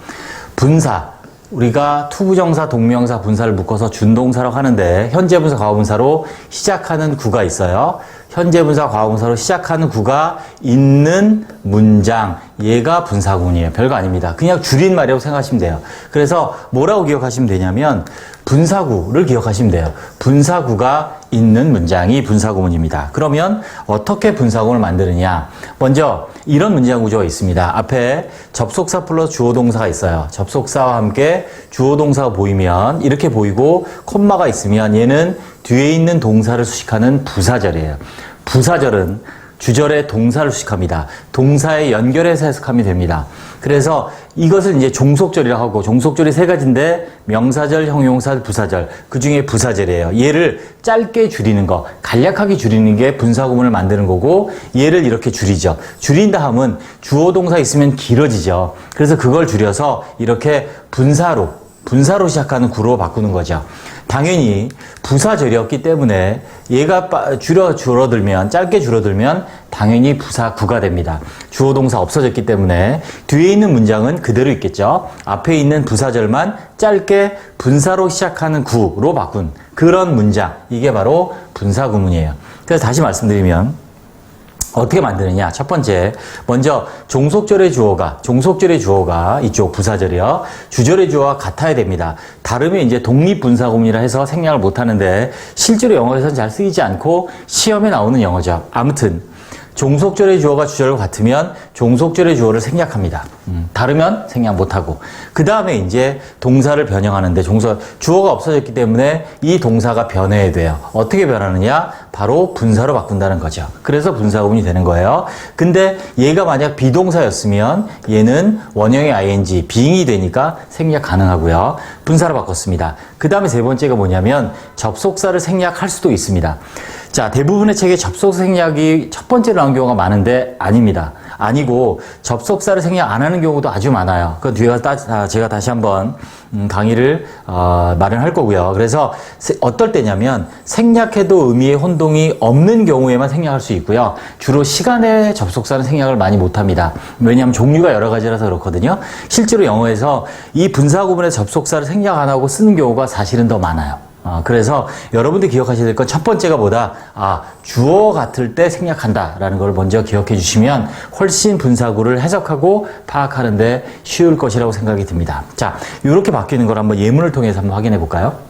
분사, 우리가 투부정사, 동명사, 분사를 묶어서 준동사라고 하는데 현재 분사, 과거 분사로 시작하는 구가 있어요. 현재 분사, 과거 분사로 시작하는 구가 있는 문장, 얘가 분사구문이에요. 별거 아닙니다. 그냥 줄임말이라고 생각하시면 돼요. 그래서 뭐라고 기억하시면 되냐면 분사구를 기억하시면 돼요. 분사구가 있는 문장이 분사구문입니다. 그러면 어떻게 분사구문을 만드느냐? 먼저 이런 문장 구조가 있습니다. 앞에 접속사 플러스 주어 동사가 있어요. 접속사와 함께 주어 동사가 보이면 이렇게 보이고 콤마가 있으면 얘는 뒤에 있는 동사를 수식하는 부사절이에요. 부사절은 주절의 동사를 수식합니다. 동사에 연결해서 해석하면 됩니다. 그래서 이것을 이제 종속절이라고 하고, 종속절이 세 가지인데 명사절, 형용사절, 부사절, 그 중에 부사절이에요. 얘를 짧게 줄이는 거, 간략하게 줄이는 게 분사구문을 만드는 거고, 얘를 이렇게 줄이죠. 줄인 다음은 주어 동사 있으면 길어지죠. 그래서 그걸 줄여서 이렇게 분사로 시작하는 구로 바꾸는 거죠. 당연히 부사절이었기 때문에 얘가 줄어들면, 짧게 줄어들면 당연히 부사구가 됩니다. 주어 동사 없어졌기 때문에 뒤에 있는 문장은 그대로 있겠죠. 앞에 있는 부사절만 짧게 분사로 시작하는 구로 바꾼 그런 문장, 이게 바로 분사구문이에요. 그래서 다시 말씀드리면 어떻게 만드느냐? 첫 번째, 먼저 종속절의 주어가 이쪽 부사절이요. 주절의 주어와 같아야 됩니다. 다르면 이제 독립분사구문이라 해서 생략을 못 하는데 실제로 영어에서는 잘 쓰이지 않고 시험에 나오는 영어죠. 아무튼 종속절의 주어가 주절과 같으면 종속절의 주어를 생략합니다. 다르면 생략 못하고. 그 다음에 이제 동사를 변형하는데 주어가 없어졌기 때문에 이 동사가 변해야 돼요. 어떻게 변하느냐? 바로 분사로 바꾼다는 거죠. 그래서 분사구문이 되는 거예요. 근데 얘가 만약 비동사였으면 얘는 원형의 ing, being이 되니까 생략 가능하고요. 분사로 바꿨습니다. 그 다음에 세 번째가 뭐냐면 접속사를 생략할 수도 있습니다. 자, 대부분의 책에 접속사 생략이 첫 번째로 나온 경우가 많은데 아닙니다. 아니고 접속사를 생략 안 하는 경우도 아주 많아요. 그 뒤에 제가 다시 한번 강의를 마련할 거고요. 그래서 어떨 때냐면 생략해도 의미의 혼동이 없는 경우에만 생략할 수 있고요. 주로 시간에 접속사는 생략을 많이 못합니다. 왜냐하면 종류가 여러 가지라서 그렇거든요. 실제로 영어에서 이 분사구문의 접속사를 생략 안 하고 쓰는 경우가 사실은 더 많아요. 그래서 여러분들이 기억하셔야 될 건 첫 번째가 뭐다? 주어 같을 때 생략한다라는 걸 먼저 기억해 주시면 훨씬 분사구를 해석하고 파악하는데 쉬울 것이라고 생각이 듭니다. 자, 이렇게 바뀌는 걸 한번 예문을 통해서 한번 확인해 볼까요?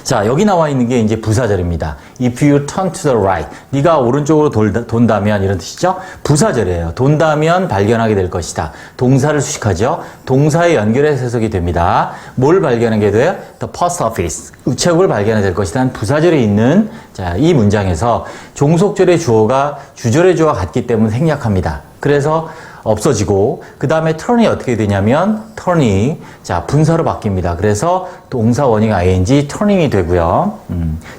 자, 여기 나와 있는 게 이제 부사절입니다. If you turn to the right. 네가 오른쪽으로 돈다면 이런 뜻이죠. 부사절이에요. 돈다면 발견하게 될 것이다. 동사를 수식하죠. 동사에 연결해서 해석이 됩니다. 뭘 발견하게 돼요? The post office. 우체국을 발견하게 될 것이다. 부사절에 있는 자, 이 문장에서 종속절의 주어가 주절의 주어와 같기 때문에 생략합니다. 그래서 없어지고 그 다음에 turn이 어떻게 되냐면 turn이 자 분사로 바뀝니다. 그래서 동사 원형 ing turning이 되고요.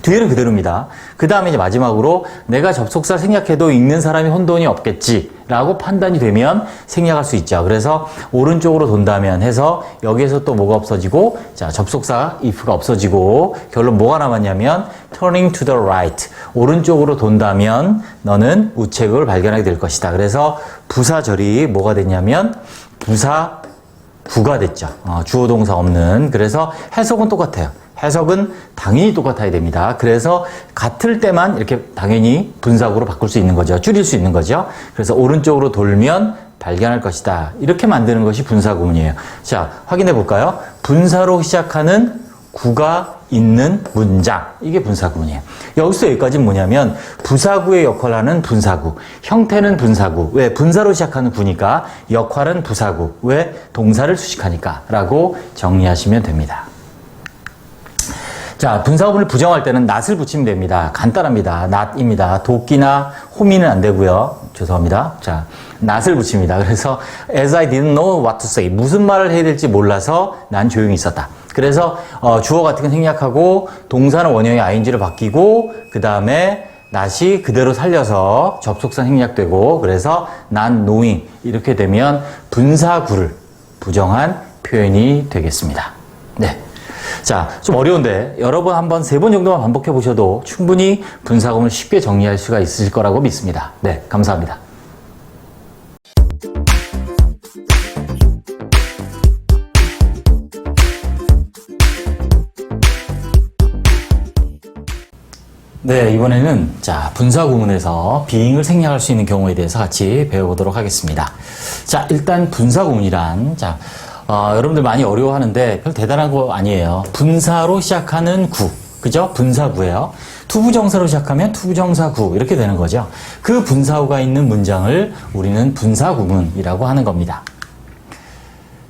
뒤에는 그대로입니다. 그 다음에 이제 마지막으로 내가 접속사 생략해도 읽는 사람이 혼돈이 없겠지 라고 판단이 되면 생략할 수 있죠. 그래서 오른쪽으로 돈다면 해서 여기에서 또 뭐가 없어지고 자 접속사 if가 없어지고 결론 뭐가 남았냐면 turning to the right 오른쪽으로 돈다면 너는 우체국을 발견하게 될 것이다. 그래서 부사절이 뭐가 됐냐면 부사구가 됐죠. 주어 동사 없는. 그래서 해석은 똑같아요. 해석은 당연히 똑같아야 됩니다. 그래서 같을 때만 이렇게 당연히 분사구로 바꿀 수 있는 거죠. 줄일 수 있는 거죠. 그래서 오른쪽으로 돌면 발견할 것이다. 이렇게 만드는 것이 분사구문이에요. 자, 확인해 볼까요? 분사로 시작하는 구가 있는 문장. 이게 분사구문이에요. 여기서 여기까지는 뭐냐면 부사구의 역할을 하는 분사구. 형태는 분사구. 왜? 분사로 시작하는 구니까 역할은 부사구. 왜? 동사를 수식하니까 라고 정리하시면 됩니다. 자, 분사구문을 부정할 때는 not을 붙이면 됩니다. 간단합니다. not입니다. 도끼나 호미는 안 되고요. 죄송합니다. 자, not을 붙입니다. 그래서 as I didn't know what to say. 무슨 말을 해야 될지 몰라서 난 조용히 있었다. 그래서 주어 같은 건 생략하고 동사는 원형의 ing로 바뀌고 그 다음에 not이 그대로 살려서 접속사 생략되고 그래서 not knowing 이렇게 되면 분사구를 부정한 표현이 되겠습니다. 네. 자, 좀 어려운데 여러 번 한번 3번 정도만 반복해 보셔도 충분히 분사구문을 쉽게 정리할 수가 있으실 거라고 믿습니다. 네, 감사합니다. 네, 이번에는 자, 분사 구문에서 being을 생략할 수 있는 경우에 대해서 같이 배워보도록 하겠습니다. 자, 일단 분사 구문이란 자, 여러분들 많이 어려워하는데 별 대단한 거 아니에요. 분사로 시작하는 구, 그죠? 분사구예요. 투부정사로 시작하면 투부정사구 이렇게 되는 거죠. 그 분사구가 있는 문장을 우리는 분사구문이라고 하는 겁니다.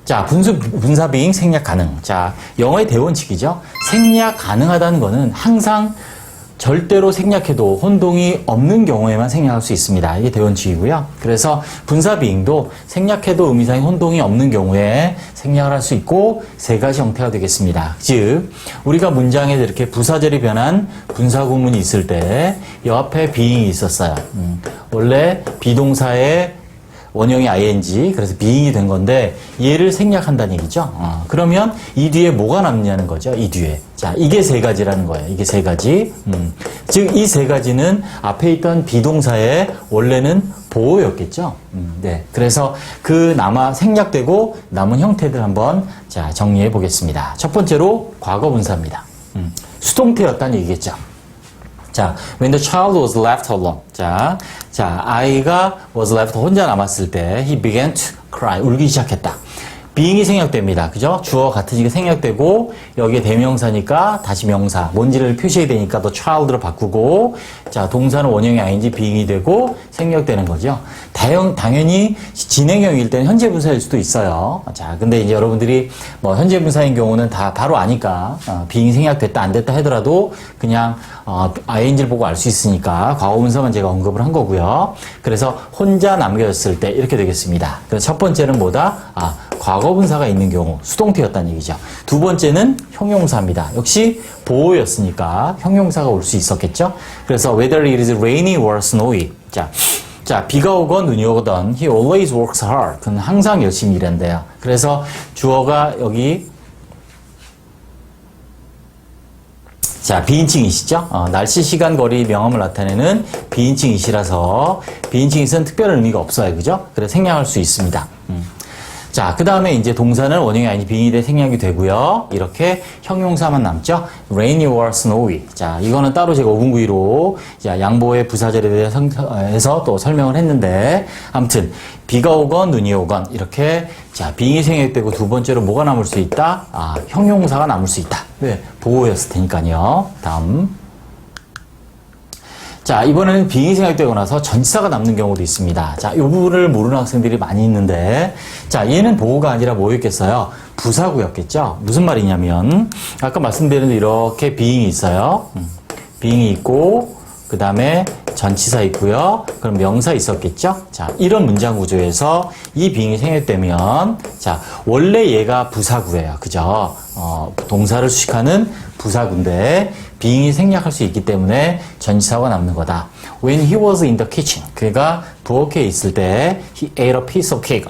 자, 분사 being 생략 가능. 자, 영어의 대원칙이죠. 생략 가능하다는 거는 항상 절대로 생략해도 혼동이 없는 경우에만 생략할 수 있습니다. 이게 대원칙이고요. 그래서 분사 being도 생략해도 의미상의 혼동이 없는 경우에 생략을 할 수 있고 세 가지 형태가 되겠습니다. 즉, 우리가 문장에 이렇게 부사절이 변한 분사 구문이 있을 때 옆에 being이 있었어요. 원래 비동사의 원형이 ing, 그래서 being이 된 건데 얘를 생략한다는 얘기죠. 그러면 이 뒤에 뭐가 남냐는 거죠. 이 뒤에. 자, 이게 세 가지라는 거예요. 이게 세 가지. 즉, 이 세 가지는 앞에 있던 비동사의 원래는 보호였겠죠. 네. 그래서 그 생략되고 남은 형태들 한번 자, 정리해 보겠습니다. 첫 번째로 과거 분사입니다. 수동태였다는 얘기겠죠. 자, when the child was left alone. 자, 아이가 was left 혼자 남았을 때 he began to cry. 울기 시작했다. being이 생략됩니다. 그죠? 주어 같은 게 생략되고 여기에 대명사니까 다시 명사, 뭔지를 표시해야 되니까 더 child로 바꾸고 자, 동사는 원형이 ing, being이 되고 생략되는 거죠. 당연히 진행형일 때는 현재 분사일 수도 있어요. 자, 근데 이제 여러분들이 뭐 현재 분사인 경우는 다 바로 아니까 being 생략됐다 안 됐다 하더라도 그냥 ing를 보고 알 수 있으니까 과거 분사만 제가 언급을 한 거고요. 그래서 혼자 남겨졌을 때 이렇게 되겠습니다. 그래서 첫 번째는 뭐다? 과거 분사가 있는 경우 수동태였다는 얘기죠. 두 번째는 형용사입니다. 역시 보호였으니까 형용사가 올 수 있었겠죠. 그래서 whether it is rainy or snowy. 자, 비가 오건 눈이 오건 he always works hard. 그는 항상 열심히 일한대요. 그래서 주어가 여기 자, 비인칭이시죠? 날씨, 시간, 거리, 명암을 나타내는 비인칭이시라서 비인칭이는 특별한 의미가 없어요. 그죠? 그래서 생략할 수 있습니다. 자, 그 다음에 이제 동사는 원형이 아닌 being이 돼 생략이 되고요. 이렇게 형용사만 남죠. rainy or snowy. 자, 이거는 따로 제가 5분 9위로 양보의 부사절에 대해서 또 설명을 했는데 아무튼 비가 오건 눈이 오건 이렇게 자, being이 생략되고 두 번째로 뭐가 남을 수 있다? 형용사가 남을 수 있다. 왜? 보호였을 테니까요. 다음. 자, 이번에는 being이 생략되고 나서 전치사가 남는 경우도 있습니다. 자, 이 부분을 모르는 학생들이 많이 있는데, 자, 얘는 보호가 아니라 뭐였겠어요? 부사구였겠죠? 무슨 말이냐면, 아까 말씀드린 대로 이렇게 being이 있어요. being이 있고, 그 다음에 전치사 있고요. 그럼 명사 있었겠죠? 자, 이런 문장 구조에서 이 being이 생략되면, 자, 원래 얘가 부사구예요. 그죠? 동사를 수식하는 부사구인데, being이 생략할 수 있기 때문에 전치사가 남는 거다. When he was in the kitchen. 그가 부엌에 있을 때 he ate a piece of cake.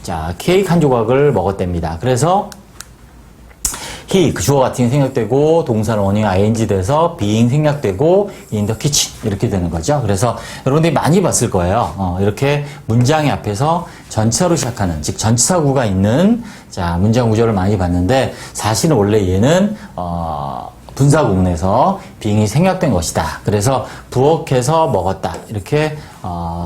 자, 케이크 한 조각을 먹었답니다. 그래서 he, 그 주어 같은 게 생략되고 동사는 원형이 ing 돼서 being 생략되고 in the kitchen 이렇게 되는 거죠. 그래서 여러분들이 많이 봤을 거예요. 이렇게 문장의 앞에서 전치사로 시작하는, 즉 전치사구가 있는 자, 문장 구조를 많이 봤는데 사실은 원래 얘는 분사 구문에서 being이 생략된 것이다. 그래서 부엌에서 먹었다. 이렇게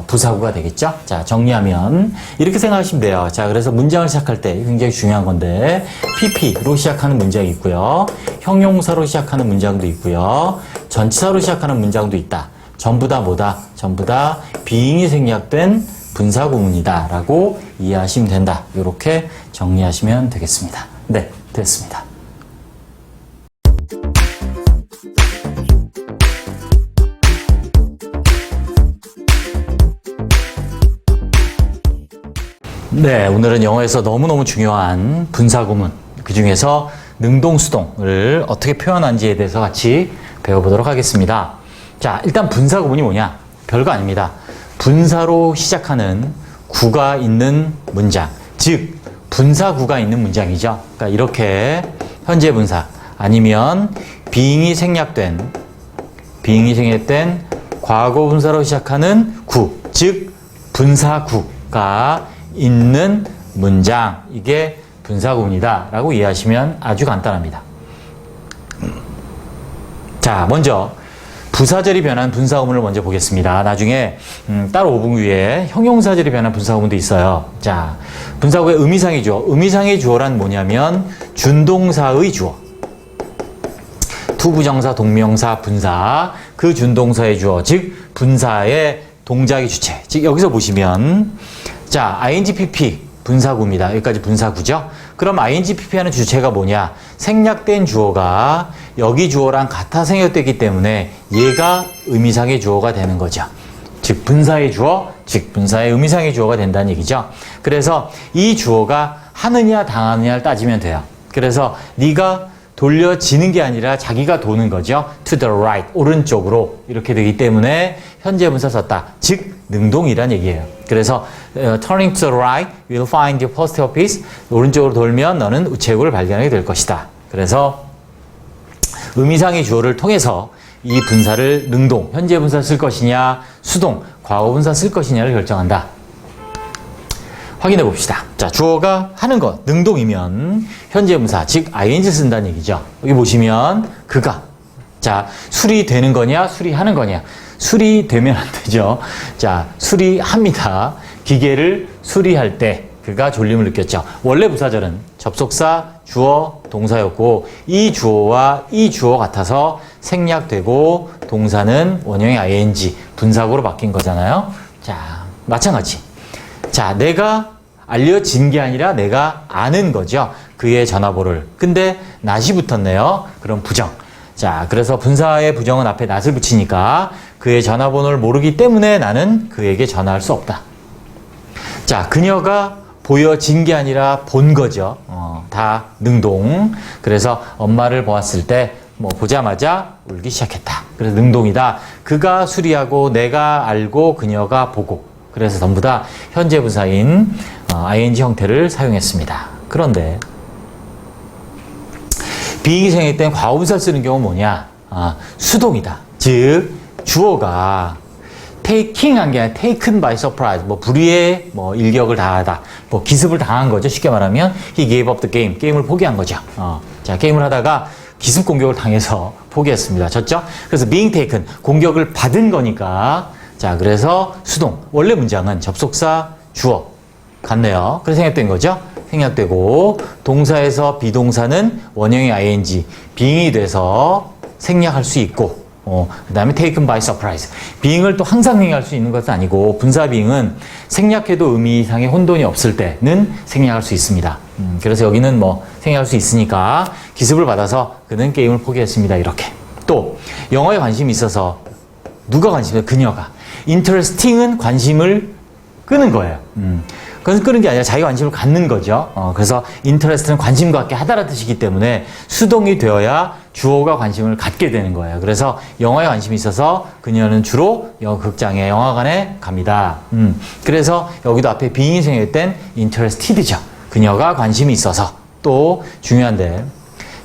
부사구가 되겠죠. 자, 정리하면 이렇게 생각하시면 돼요. 자, 그래서 문장을 시작할 때 굉장히 중요한 건데 pp로 시작하는 문장이 있고요. 형용사로 시작하는 문장도 있고요. 전치사로 시작하는 문장도 있다. 전부 다 뭐다? 전부 다 being이 생략된 분사 구문이다 라고 이해하시면 된다. 이렇게 정리하시면 되겠습니다. 네, 됐습니다. 네, 오늘은 영어에서 너무너무 중요한 분사구문, 그 중에서 능동수동을 어떻게 표현하는지에 대해서 같이 배워보도록 하겠습니다. 자, 일단 분사구문이 뭐냐? 별거 아닙니다. 분사로 시작하는 구가 있는 문장, 즉 분사구가 있는 문장이죠. 그러니까 이렇게 현재 분사 아니면 being이 생략된 과거 분사로 시작하는 구, 즉 분사구가 있는 문장, 이게 분사구문이다 라고 이해하시면 아주 간단합니다. 자, 먼저 부사절이 변한 분사구문을 먼저 보겠습니다. 나중에 따로 5분 위에 형용사절이 변한 분사구문도 있어요. 자, 분사구의 의미상의 주어. 의미상의 주어란 뭐냐면 준동사의 주어. 투부정사, 동명사, 분사. 그 준동사의 주어. 즉 분사의 동작의 주체. 즉 여기서 보시면 자, ING-PP 분사구입니다. 여기까지 분사구죠. 그럼 ING-PP 하는 주체가 뭐냐? 생략된 주어가 여기 주어랑 같아 생략되기 때문에 얘가 의미상의 주어가 되는 거죠. 즉 분사의 주어, 즉 분사의 의미상의 주어가 된다는 얘기죠. 그래서 이 주어가 하느냐 당하느냐를 따지면 돼요. 그래서 네가 돌려지는 게 아니라 자기가 도는 거죠. to the right, 오른쪽으로 이렇게 되기 때문에 현재 분사 썼다. 즉 능동이란 얘기예요. 그래서 turning to the right, you'll find your post office. 오른쪽으로 돌면 너는 우체국을 발견하게 될 것이다. 그래서 의미상의 주어를 통해서 이 분사를 능동, 현재 분사 쓸 것이냐, 수동, 과거 분사 쓸 것이냐를 결정한다. 확인해 봅시다. 자, 주어가 하는 것, 능동이면 현재 분사, 즉 ing 쓴다는 얘기죠. 여기 보시면 그가. 자, 수리되는 거냐, 수리하는 거냐. 수리되면 안 되죠. 자, 수리합니다. 기계를 수리할 때 그가 졸림을 느꼈죠. 원래 부사절은 접속사, 주어, 동사였고 이 주어와 이 주어 같아서 생략되고 동사는 원형의 ing, 분사구로 바뀐 거잖아요. 자, 마찬가지. 자, 내가 알려진 게 아니라 내가 아는 거죠. 그의 전화번호를. 근데 낫이 붙었네요. 그럼 부정. 자, 그래서 분사의 부정은 앞에 낫을 붙이니까 그의 전화번호를 모르기 때문에 나는 그에게 전화할 수 없다. 자, 그녀가 보여진 게 아니라 본 거죠. 다 능동. 그래서 엄마를 보았을 때 뭐 보자마자 울기 시작했다. 그래서 능동이다. 그가 수리하고 내가 알고 그녀가 보고. 그래서 전부 다 현재 분사인 ing 형태를 사용했습니다. 그런데 being이 생략된 과거분사를 쓰는 경우는 뭐냐? 수동이다. 즉 주어가 taking 한 게 아니라 taken by surprise, 뭐 불의의 뭐 일격을 당하다, 뭐 기습을 당한 거죠. 쉽게 말하면 he gave up the game, 게임을 포기한 거죠. 자, 게임을 하다가 기습 공격을 당해서 포기했습니다. 졌죠? 그래서 being taken, 공격을 받은 거니까. 자, 그래서 수동. 원래 문장은 접속사, 주어 같네요. 그래서 생략된 거죠. 생략되고 동사에서 비동사는 원형의 ing, being이 돼서 생략할 수 있고 그 다음에 taken by surprise. being을 또 항상 생략할 수 있는 것은 아니고 분사 being은 생략해도 의미상의 혼돈이 없을 때는 생략할 수 있습니다. 그래서 여기는 뭐 생략할 수 있으니까 기습을 받아서 그는 게임을 포기했습니다. 이렇게. 또 영어에 관심이 있어서 누가 관심이 있어요? 그녀가. interesting은 관심을 끄는 거예요. 그건 끄는 게 아니라 자기 관심을 갖는 거죠. 그래서 interest는 관심 갖게 하다라는 뜻이기 때문에 수동이 되어야 주어가 관심을 갖게 되는 거예요. 그래서 영화에 관심이 있어서 그녀는 주로 극장에 영화관에 갑니다. 그래서 여기도 앞에 being이 생략된 interested죠. 그녀가 관심이 있어서. 또 중요한데,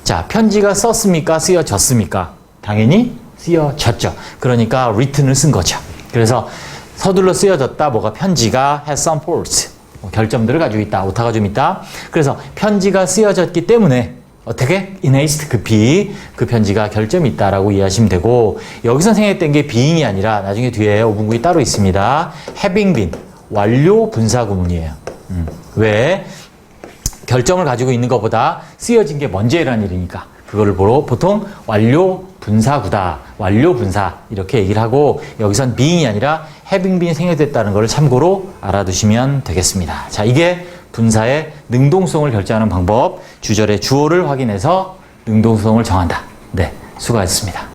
자, 편지가 썼습니까? 쓰여졌습니까? 당연히 쓰여졌죠. 그러니까 written을 쓴 거죠. 그래서 서둘러 쓰여졌다. 뭐가 편지가 has some faults. 결점들을 가지고 있다. 오타가 좀 있다. 그래서 편지가 쓰여졌기 때문에 어떻게? in haste, 급히 그 편지가 결점이 있다라고 이해하시면 되고, 여기서 생략된 게 being이 아니라 나중에 뒤에 5분구이 따로 있습니다. having been, 완료 분사 구문이에요. 왜? 결점을 가지고 있는 것보다 쓰여진 게 먼저 일어난 일이니까. 그거를 보러 보통 완료 분사구다. 완료 분사. 이렇게 얘기를 하고, 여기선 being이 아니라 having been 생략됐다는 걸 참고로 알아두시면 되겠습니다. 자, 이게 분사의 능동성을 결정하는 방법. 주절의 주어를 확인해서 능동성을 정한다. 네, 수고하셨습니다.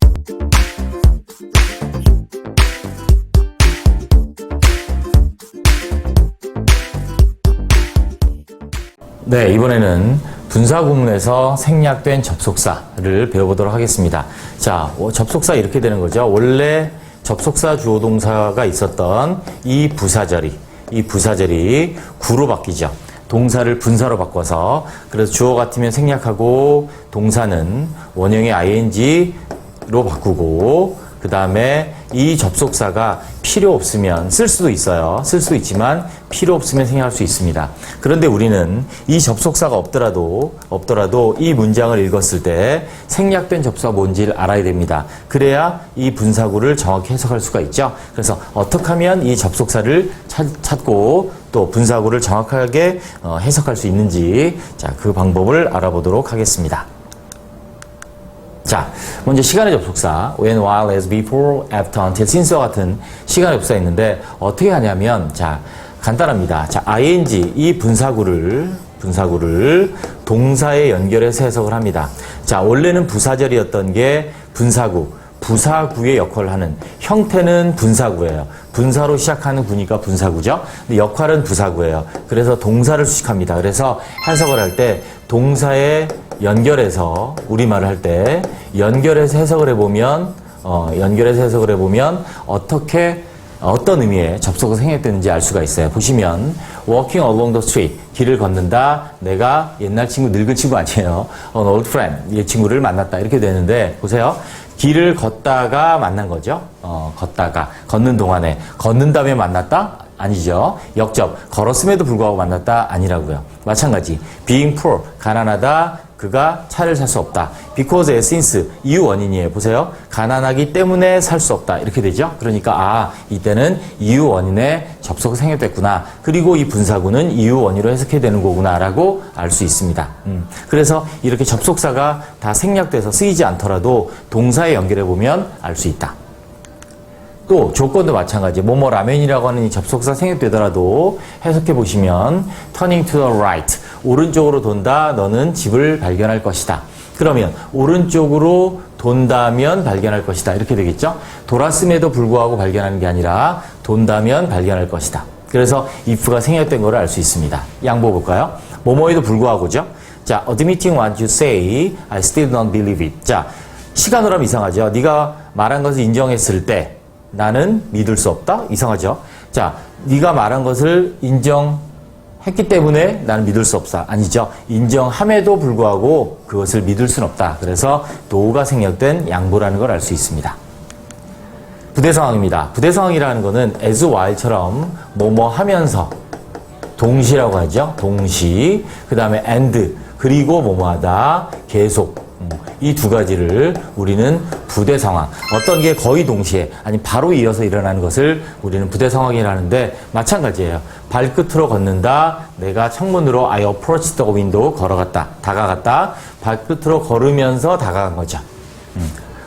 네, 이번에는 분사 구문에서 생략된 접속사를 배워보도록 하겠습니다. 자, 접속사 이렇게 되는 거죠. 원래 접속사 주어 동사가 있었던 이 부사절이 구로 바뀌죠. 동사를 분사로 바꿔서. 그래서 주어 같으면 생략하고 동사는 원형의 ing로 바꾸고, 그 그 다음에 이 접속사가 필요 없으면 쓸 수도 있어요. 쓸 수도 있지만 필요 없으면 생략할 수 있습니다. 그런데 우리는 이 접속사가 없더라도 이 문장을 읽었을 때 생략된 접속사가 뭔지를 알아야 됩니다. 그래야 이 분사구를 정확히 해석할 수가 있죠. 그래서 어떻게 하면 이 접속사를 찾고 또 분사구를 정확하게 해석할 수 있는지 자, 그 방법을 알아보도록 하겠습니다. 자, 먼저 시간의 접속사 when, while, as, before, after, until, since와 같은 시간의 접속사 있는데 어떻게 하냐면 자, 간단합니다. 자, ing 이 분사구를 동사에 연결해서 해석을 합니다. 자, 원래는 부사절이었던 게 부사구의 역할을 하는 형태는 분사구예요. 분사로 시작하는 구니까 분사구죠. 근데 역할은 부사구예요. 그래서 동사를 수식합니다. 그래서 해석을 할 때 동사에 연결해서 우리말을 할 때 연결해서 해석을 해보면 어떤 의미의 접속어가 생략되는지 알 수가 있어요. 보시면 walking along the street 길을 걷는다. 내가 옛날 친구 늙은 친구 아니에요. an old friend 이 친구를 만났다 이렇게 되는데 보세요. 길을 걷다가 만난 거죠. 걷는 동안에 걷는 다음에 만났다? 아니죠. 역접 걸었음에도 불구하고 만났다? 아니라고요. 마찬가지 being poor 가난하다. 그가 차를 살 수 없다. because, as, since 이유 원인이에요. 보세요. 가난하기 때문에 살 수 없다. 이렇게 되죠. 그러니까 이때는 이유 원인에 접속이 생략됐구나. 그리고 이 분사구는 이유 원인으로 해석해야 되는 거구나 라고 알 수 있습니다. 그래서 이렇게 접속사가 다 생략돼서 쓰이지 않더라도 동사에 연결해보면 알 수 있다. 또 조건도 마찬가지. 뭐뭐 라면이라고 하는 이 접속사 생략되더라도 해석해 보시면 turning to the right 오른쪽으로 돈다. 너는 집을 발견할 것이다. 그러면 오른쪽으로 돈다면 발견할 것이다. 이렇게 되겠죠. 돌았음에도 불구하고 발견하는 게 아니라 돈다면 발견할 것이다. 그래서 if가 생략된 걸 알 수 있습니다. 양보 볼까요? 뭐뭐에도 불구하고죠. 자, admitting what you say, I still don't believe it. 자, 시간으로 하면 이상하죠. 네가 말한 것을 인정했을 때 나는 믿을 수 없다? 이상하죠? 자, 네가 말한 것을 인정했기 때문에 나는 믿을 수 없다. 아니죠. 인정함에도 불구하고 그것을 믿을 수는 없다. 그래서 do가 생략된 양보라는 걸 알 수 있습니다. 부대 상황입니다. 부대 상황이라는 거는 as, while처럼 뭐뭐 하면서 동시라고 하죠. 동시. 그 다음에 and 그리고 뭐뭐 하다. 계속. 이 두 가지를 우리는 부대 상황, 어떤 게 거의 동시에 아니 바로 이어서 일어나는 것을 우리는 부대 상황이라 하는데 마찬가지예요. 발끝으로 걷는다. 내가 창문으로 I approached the window 걸어갔다. 다가갔다. 발끝으로 걸으면서 다가간 거죠.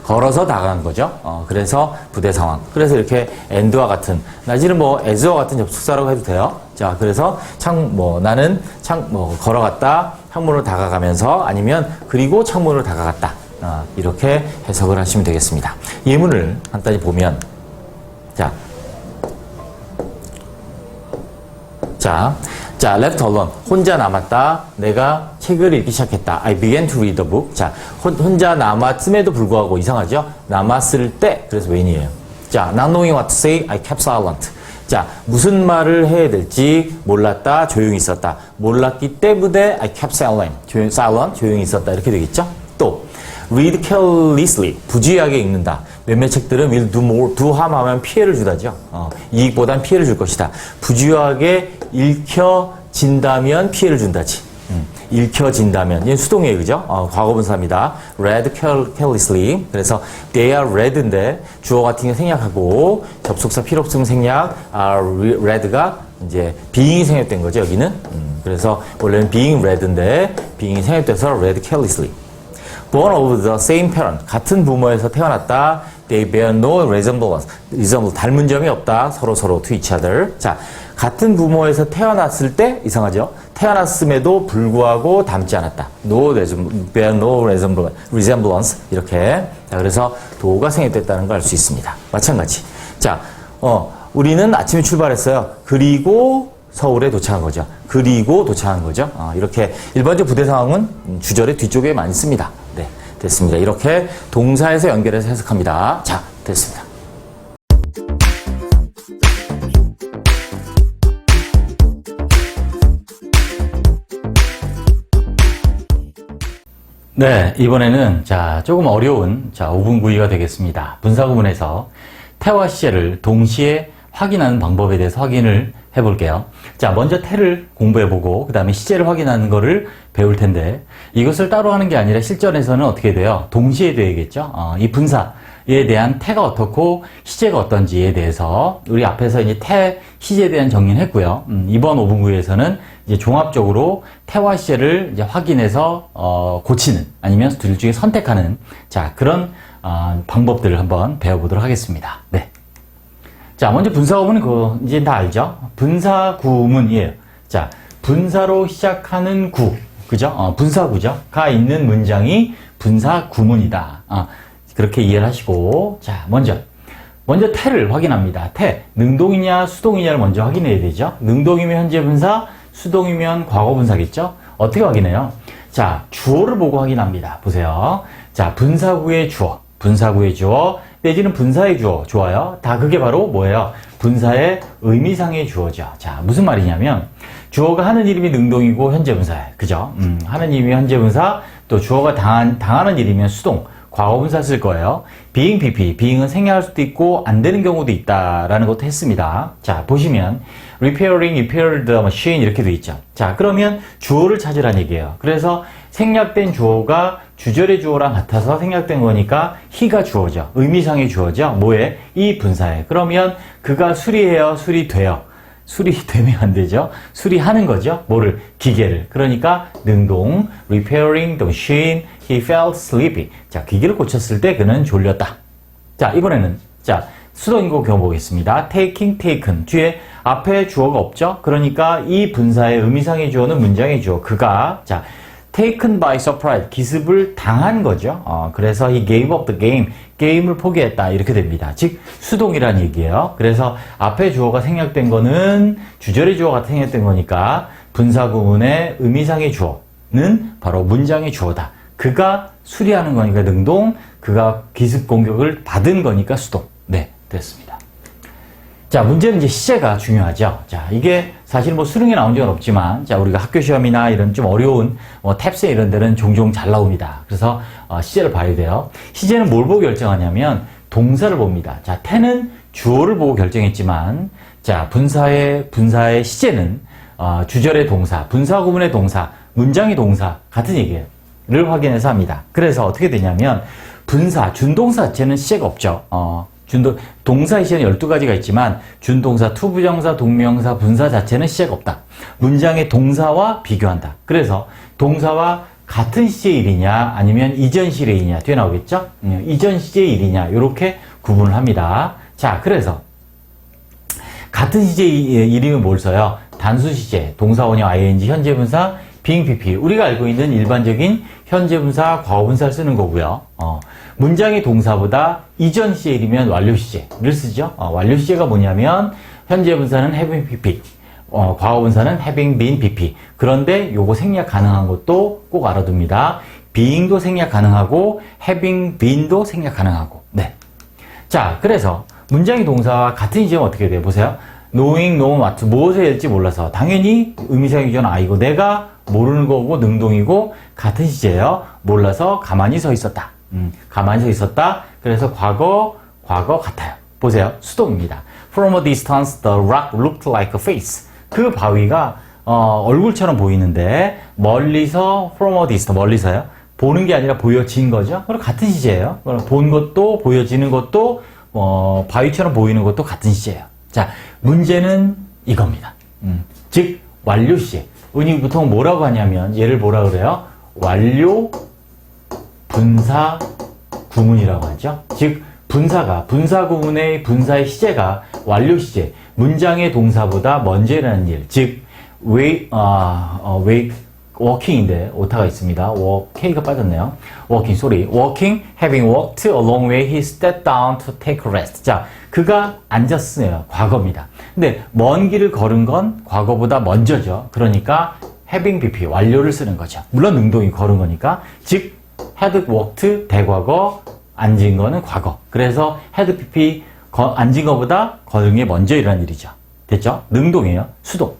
걸어서 다가간 거죠. 그래서 부대 상황. 그래서 이렇게 and와 같은 나지는 뭐 as와 같은 접속사라고 해도 돼요. 자, 그래서 나는 걸어갔다. 창문으로 다가가면서 아니면 그리고 창문으로 다가갔다. 이렇게 해석을 하시면 되겠습니다. 예문을 간단히 보면 자, left alone. 혼자 남았다. 내가 책을 읽기 시작했다. I began to read the book. 자, 혼자 남았음에도 불구하고 이상하죠? 남았을 때, 그래서 when이에요. 자, not knowing what to say, I kept silent. 자, 무슨 말을 해야 될지 몰랐다. 조용히 있었다. 몰랐기 때문에 I kept silent. 조용히 있었다. 이렇게 되겠죠? 또, read carelessly. 부주의하게 읽는다. 몇몇 책들은 will do more, do harm 하면 피해를 주다죠. 이익보단 피해를 줄 것이다. 부주의하게 읽혀진다면 피해를 준다지. 읽혀진다면. 이건 수동이에요. 그죠? 과거분사입니다. read carelessly. 그래서 they are read인데 주어 같은 게 생략하고 접속사 필요 없으면 생략, read가 이제 being이 생략된 거죠. 여기는. 그래서 원래는 being read인데 being이 생략돼서 read carelessly. born of the same parent. 같은 부모에서 태어났다. They bear no resemblance. 닮은 점이 없다. 서로 to each other. 자, 같은 부모에서 태어났을 때 이상하죠? 태어났음에도 불구하고 닮지 않았다. bear no resemblance. 이렇게. 자, 그래서 도가 생략됐다는 걸 알 수 있습니다. 마찬가지. 자, 우리는 아침에 출발했어요. 그리고 서울에 도착한 거죠. 이렇게 일반적 부대 상황은 주절의 뒤쪽에 많이 씁니다. 네, 됐습니다. 이렇게 동사에서 연결해서 해석합니다. 자, 됐습니다. 네, 이번에는 조금 어려운 5분 구의가 되겠습니다. 분사구문에서 태와 시제를 동시에 확인하는 방법에 대해서 확인을 해볼게요. 먼저 태를 공부해보고 그 다음에 시제를 확인하는 거를 배울 텐데 이것을 따로 하는 게 아니라 실전에서는 어떻게 돼요? 동시에 돼야겠죠? 이 분사에 대한 태가 어떻고 시제가 어떤지에 대해서 우리 앞에서 이제 태, 시제에 대한 정리는 했고요. 이번 5분 구의에서는 이제 종합적으로 태와 시제를 이제 확인해서 고치는 아니면 둘 중에 선택하는 그런 방법들을 한번 배워보도록 하겠습니다. 네. 먼저 분사구문은 이제 다 알죠? 분사구문이에요. 분사로 시작하는 구, 그죠? 분사구죠? 가 있는 문장이 분사구문이다. 그렇게 이해를 하시고, 먼저 태를 확인합니다. 태, 능동이냐, 수동이냐를 먼저 확인해야 되죠? 능동이면 현재 분사, 수동이면 과거 분사겠죠? 어떻게 확인해요? 주어를 보고 확인합니다. 보세요. 분사구의 주어, 분사구의 주어, 내지는 분사의 주어, 좋아요. 다 그게 바로 뭐예요? 분사의 의미상의 주어죠. 무슨 말이냐면, 주어가 하는 일임이 능동이고 현재 분사예요. 그죠? 하는 일임이 현재 분사, 또 주어가 당하는 일이면 수동, 과거 분사 쓸 거예요. being, PP, being은 생략할 수도 있고, 안 되는 경우도 있다라는 것도 했습니다. 보시면, repairing, repaired the machine 이렇게 돼 있죠. 그러면 주어를 찾으란 얘기예요. 그래서 생략된 주어가 주절의 주어랑 같아서 생략된 거니까 he가 주어죠. 의미상의 주어죠. 뭐에? 이 분사에. 그러면 그가 수리해요? 수리돼요? 수리되면 안 되죠. 수리하는 거죠. 뭐를? 기계를. 그러니까 능동, repairing the machine, he felt sleepy. 기계를 고쳤을 때 그는 졸렸다. 이번에는 수동인 거 경험보겠습니다. taking, taken. 뒤에 앞에 주어가 없죠. 그러니까 이 분사의 의미상의 주어는 문장의 주어. 그가 taken by surprise, 기습을 당한 거죠. 그래서 he gave up the game, 게임을 포기했다 이렇게 됩니다. 즉 수동이란 얘기예요. 그래서 앞에 주어가 생략된 거는 주절의 주어가 생략된 거니까 분사구문의 의미상의 주어는 바로 문장의 주어다. 그가 수리하는 거니까 능동, 그가 기습 공격을 받은 거니까 수동. 네, 됐습니다. 문제는 이제 시제가 중요하죠. 이게 사실 수능에 나온 적은 없지만, 우리가 학교 시험이나 이런 좀 어려운, 탭스 이런 데는 종종 잘 나옵니다. 그래서, 시제를 봐야 돼요. 시제는 뭘 보고 결정하냐면, 동사를 봅니다. 태는 주어를 보고 결정했지만, 분사의 시제는, 주절의 동사, 분사구문의 동사, 문장의 동사, 같은 얘기를 확인해서 합니다. 그래서 어떻게 되냐면, 분사, 준동사 자체는 시제가 없죠. 동사의 시제는 12가지가 있지만 준동사, 투부정사, 동명사, 분사 자체는 시제가 없다. 문장의 동사와 비교한다. 그래서 동사와 같은 시제의 일이냐 아니면 이전 시제의 일이냐 뒤에 나오겠죠? 이전 시제의 일이냐 이렇게 구분을 합니다. 그래서 같은 시제의 일이면 뭘 써요? 단수 시제, 동사, 원형, ing, 현재 분사, being, pp. 우리가 알고 있는 일반적인 현재 분사, 과거 분사를 쓰는 거고요. 문장의 동사보다 이전 시제이면 완료 시제를 쓰죠. 완료 시제가 뭐냐면 현재 분사는 having pp, 과거 분사는 having been pp. 그런데 요거 생략 가능한 것도 꼭 알아둡니다. being도 생략 가능하고 having been도 생략 가능하고. 네. 그래서 문장의 동사와 같은 시제면 어떻게 돼요? 보세요. knowing, know what, 무엇을 해야 될지 몰라서 당연히 의미상의 기존 I고 내가 모르는 거고 능동이고 같은 시제예요. 몰라서 가만히 서 있었다. 가만히 서 있었다. 그래서 과거 같아요. 보세요. 수동입니다. From a distance, the rock looked like a face. 그 바위가 얼굴처럼 보이는데 멀리서 from a distance, 멀리서요. 보는 게 아니라 보여진 거죠. 그럼 같은 시제예요. 본 것도 보여지는 것도 바위처럼 보이는 것도 같은 시제예요. 문제는 이겁니다. 즉 완료 시제. 은이 보통 뭐라고 하냐면 얘를 뭐라 그래요? 완료 분사 구문이라고 하죠. 즉 분사구문의 분사의 시제가 완료 시제, 문장의 동사보다 먼저 일어나는 일. 즉 walking인데 오타가 있습니다. K가 빠졌네요. walking, having walked a long way, he stepped down to take a rest. 그가 앉았어요. 과거입니다. 근데 먼 길을 걸은 건 과거보다 먼저죠. 그러니까 having bp, 완료를 쓰는 거죠. 물론 능동이 걸은 거니까. 즉 had walked, 대과거, 앉은 거는 과거. 그래서 had bp, 앉은 거보다 걸은 게 먼저 일어난 일이죠. 됐죠? 능동이에요. 수동.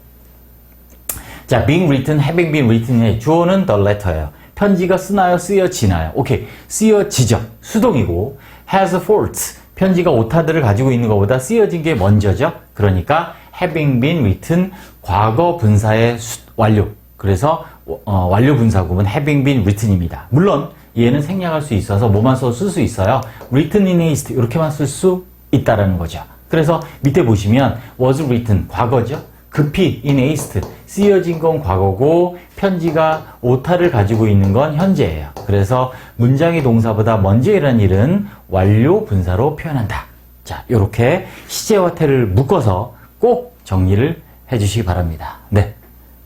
being written, having been written의 주어는 the letter예요. 편지가 쓰나요? 쓰여지나요? 오케이. 쓰여지죠. 수동이고 has faults. 편지가 오타들을 가지고 있는 것보다 쓰여진 게 먼저죠. 그러니까 having been written 과거 분사의 완료. 그래서 완료 분사구문 having been written입니다. 물론 얘는 생략할 수 있어서 뭐만 써 쓸 수 있어요. written in haste 이렇게만 쓸 수 있다라는 거죠. 그래서 밑에 보시면 was written 과거죠. 급히 in haste 쓰여진 건 과거고 편지가 오타를 가지고 있는 건 현재예요. 그래서 문장의 동사보다 먼저 일어난 일은 완료 분사로 표현한다. 자, 이렇게 시제와 태를 묶어서 꼭 정리를 해주시기 바랍니다. 네,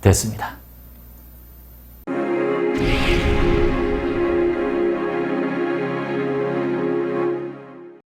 됐습니다.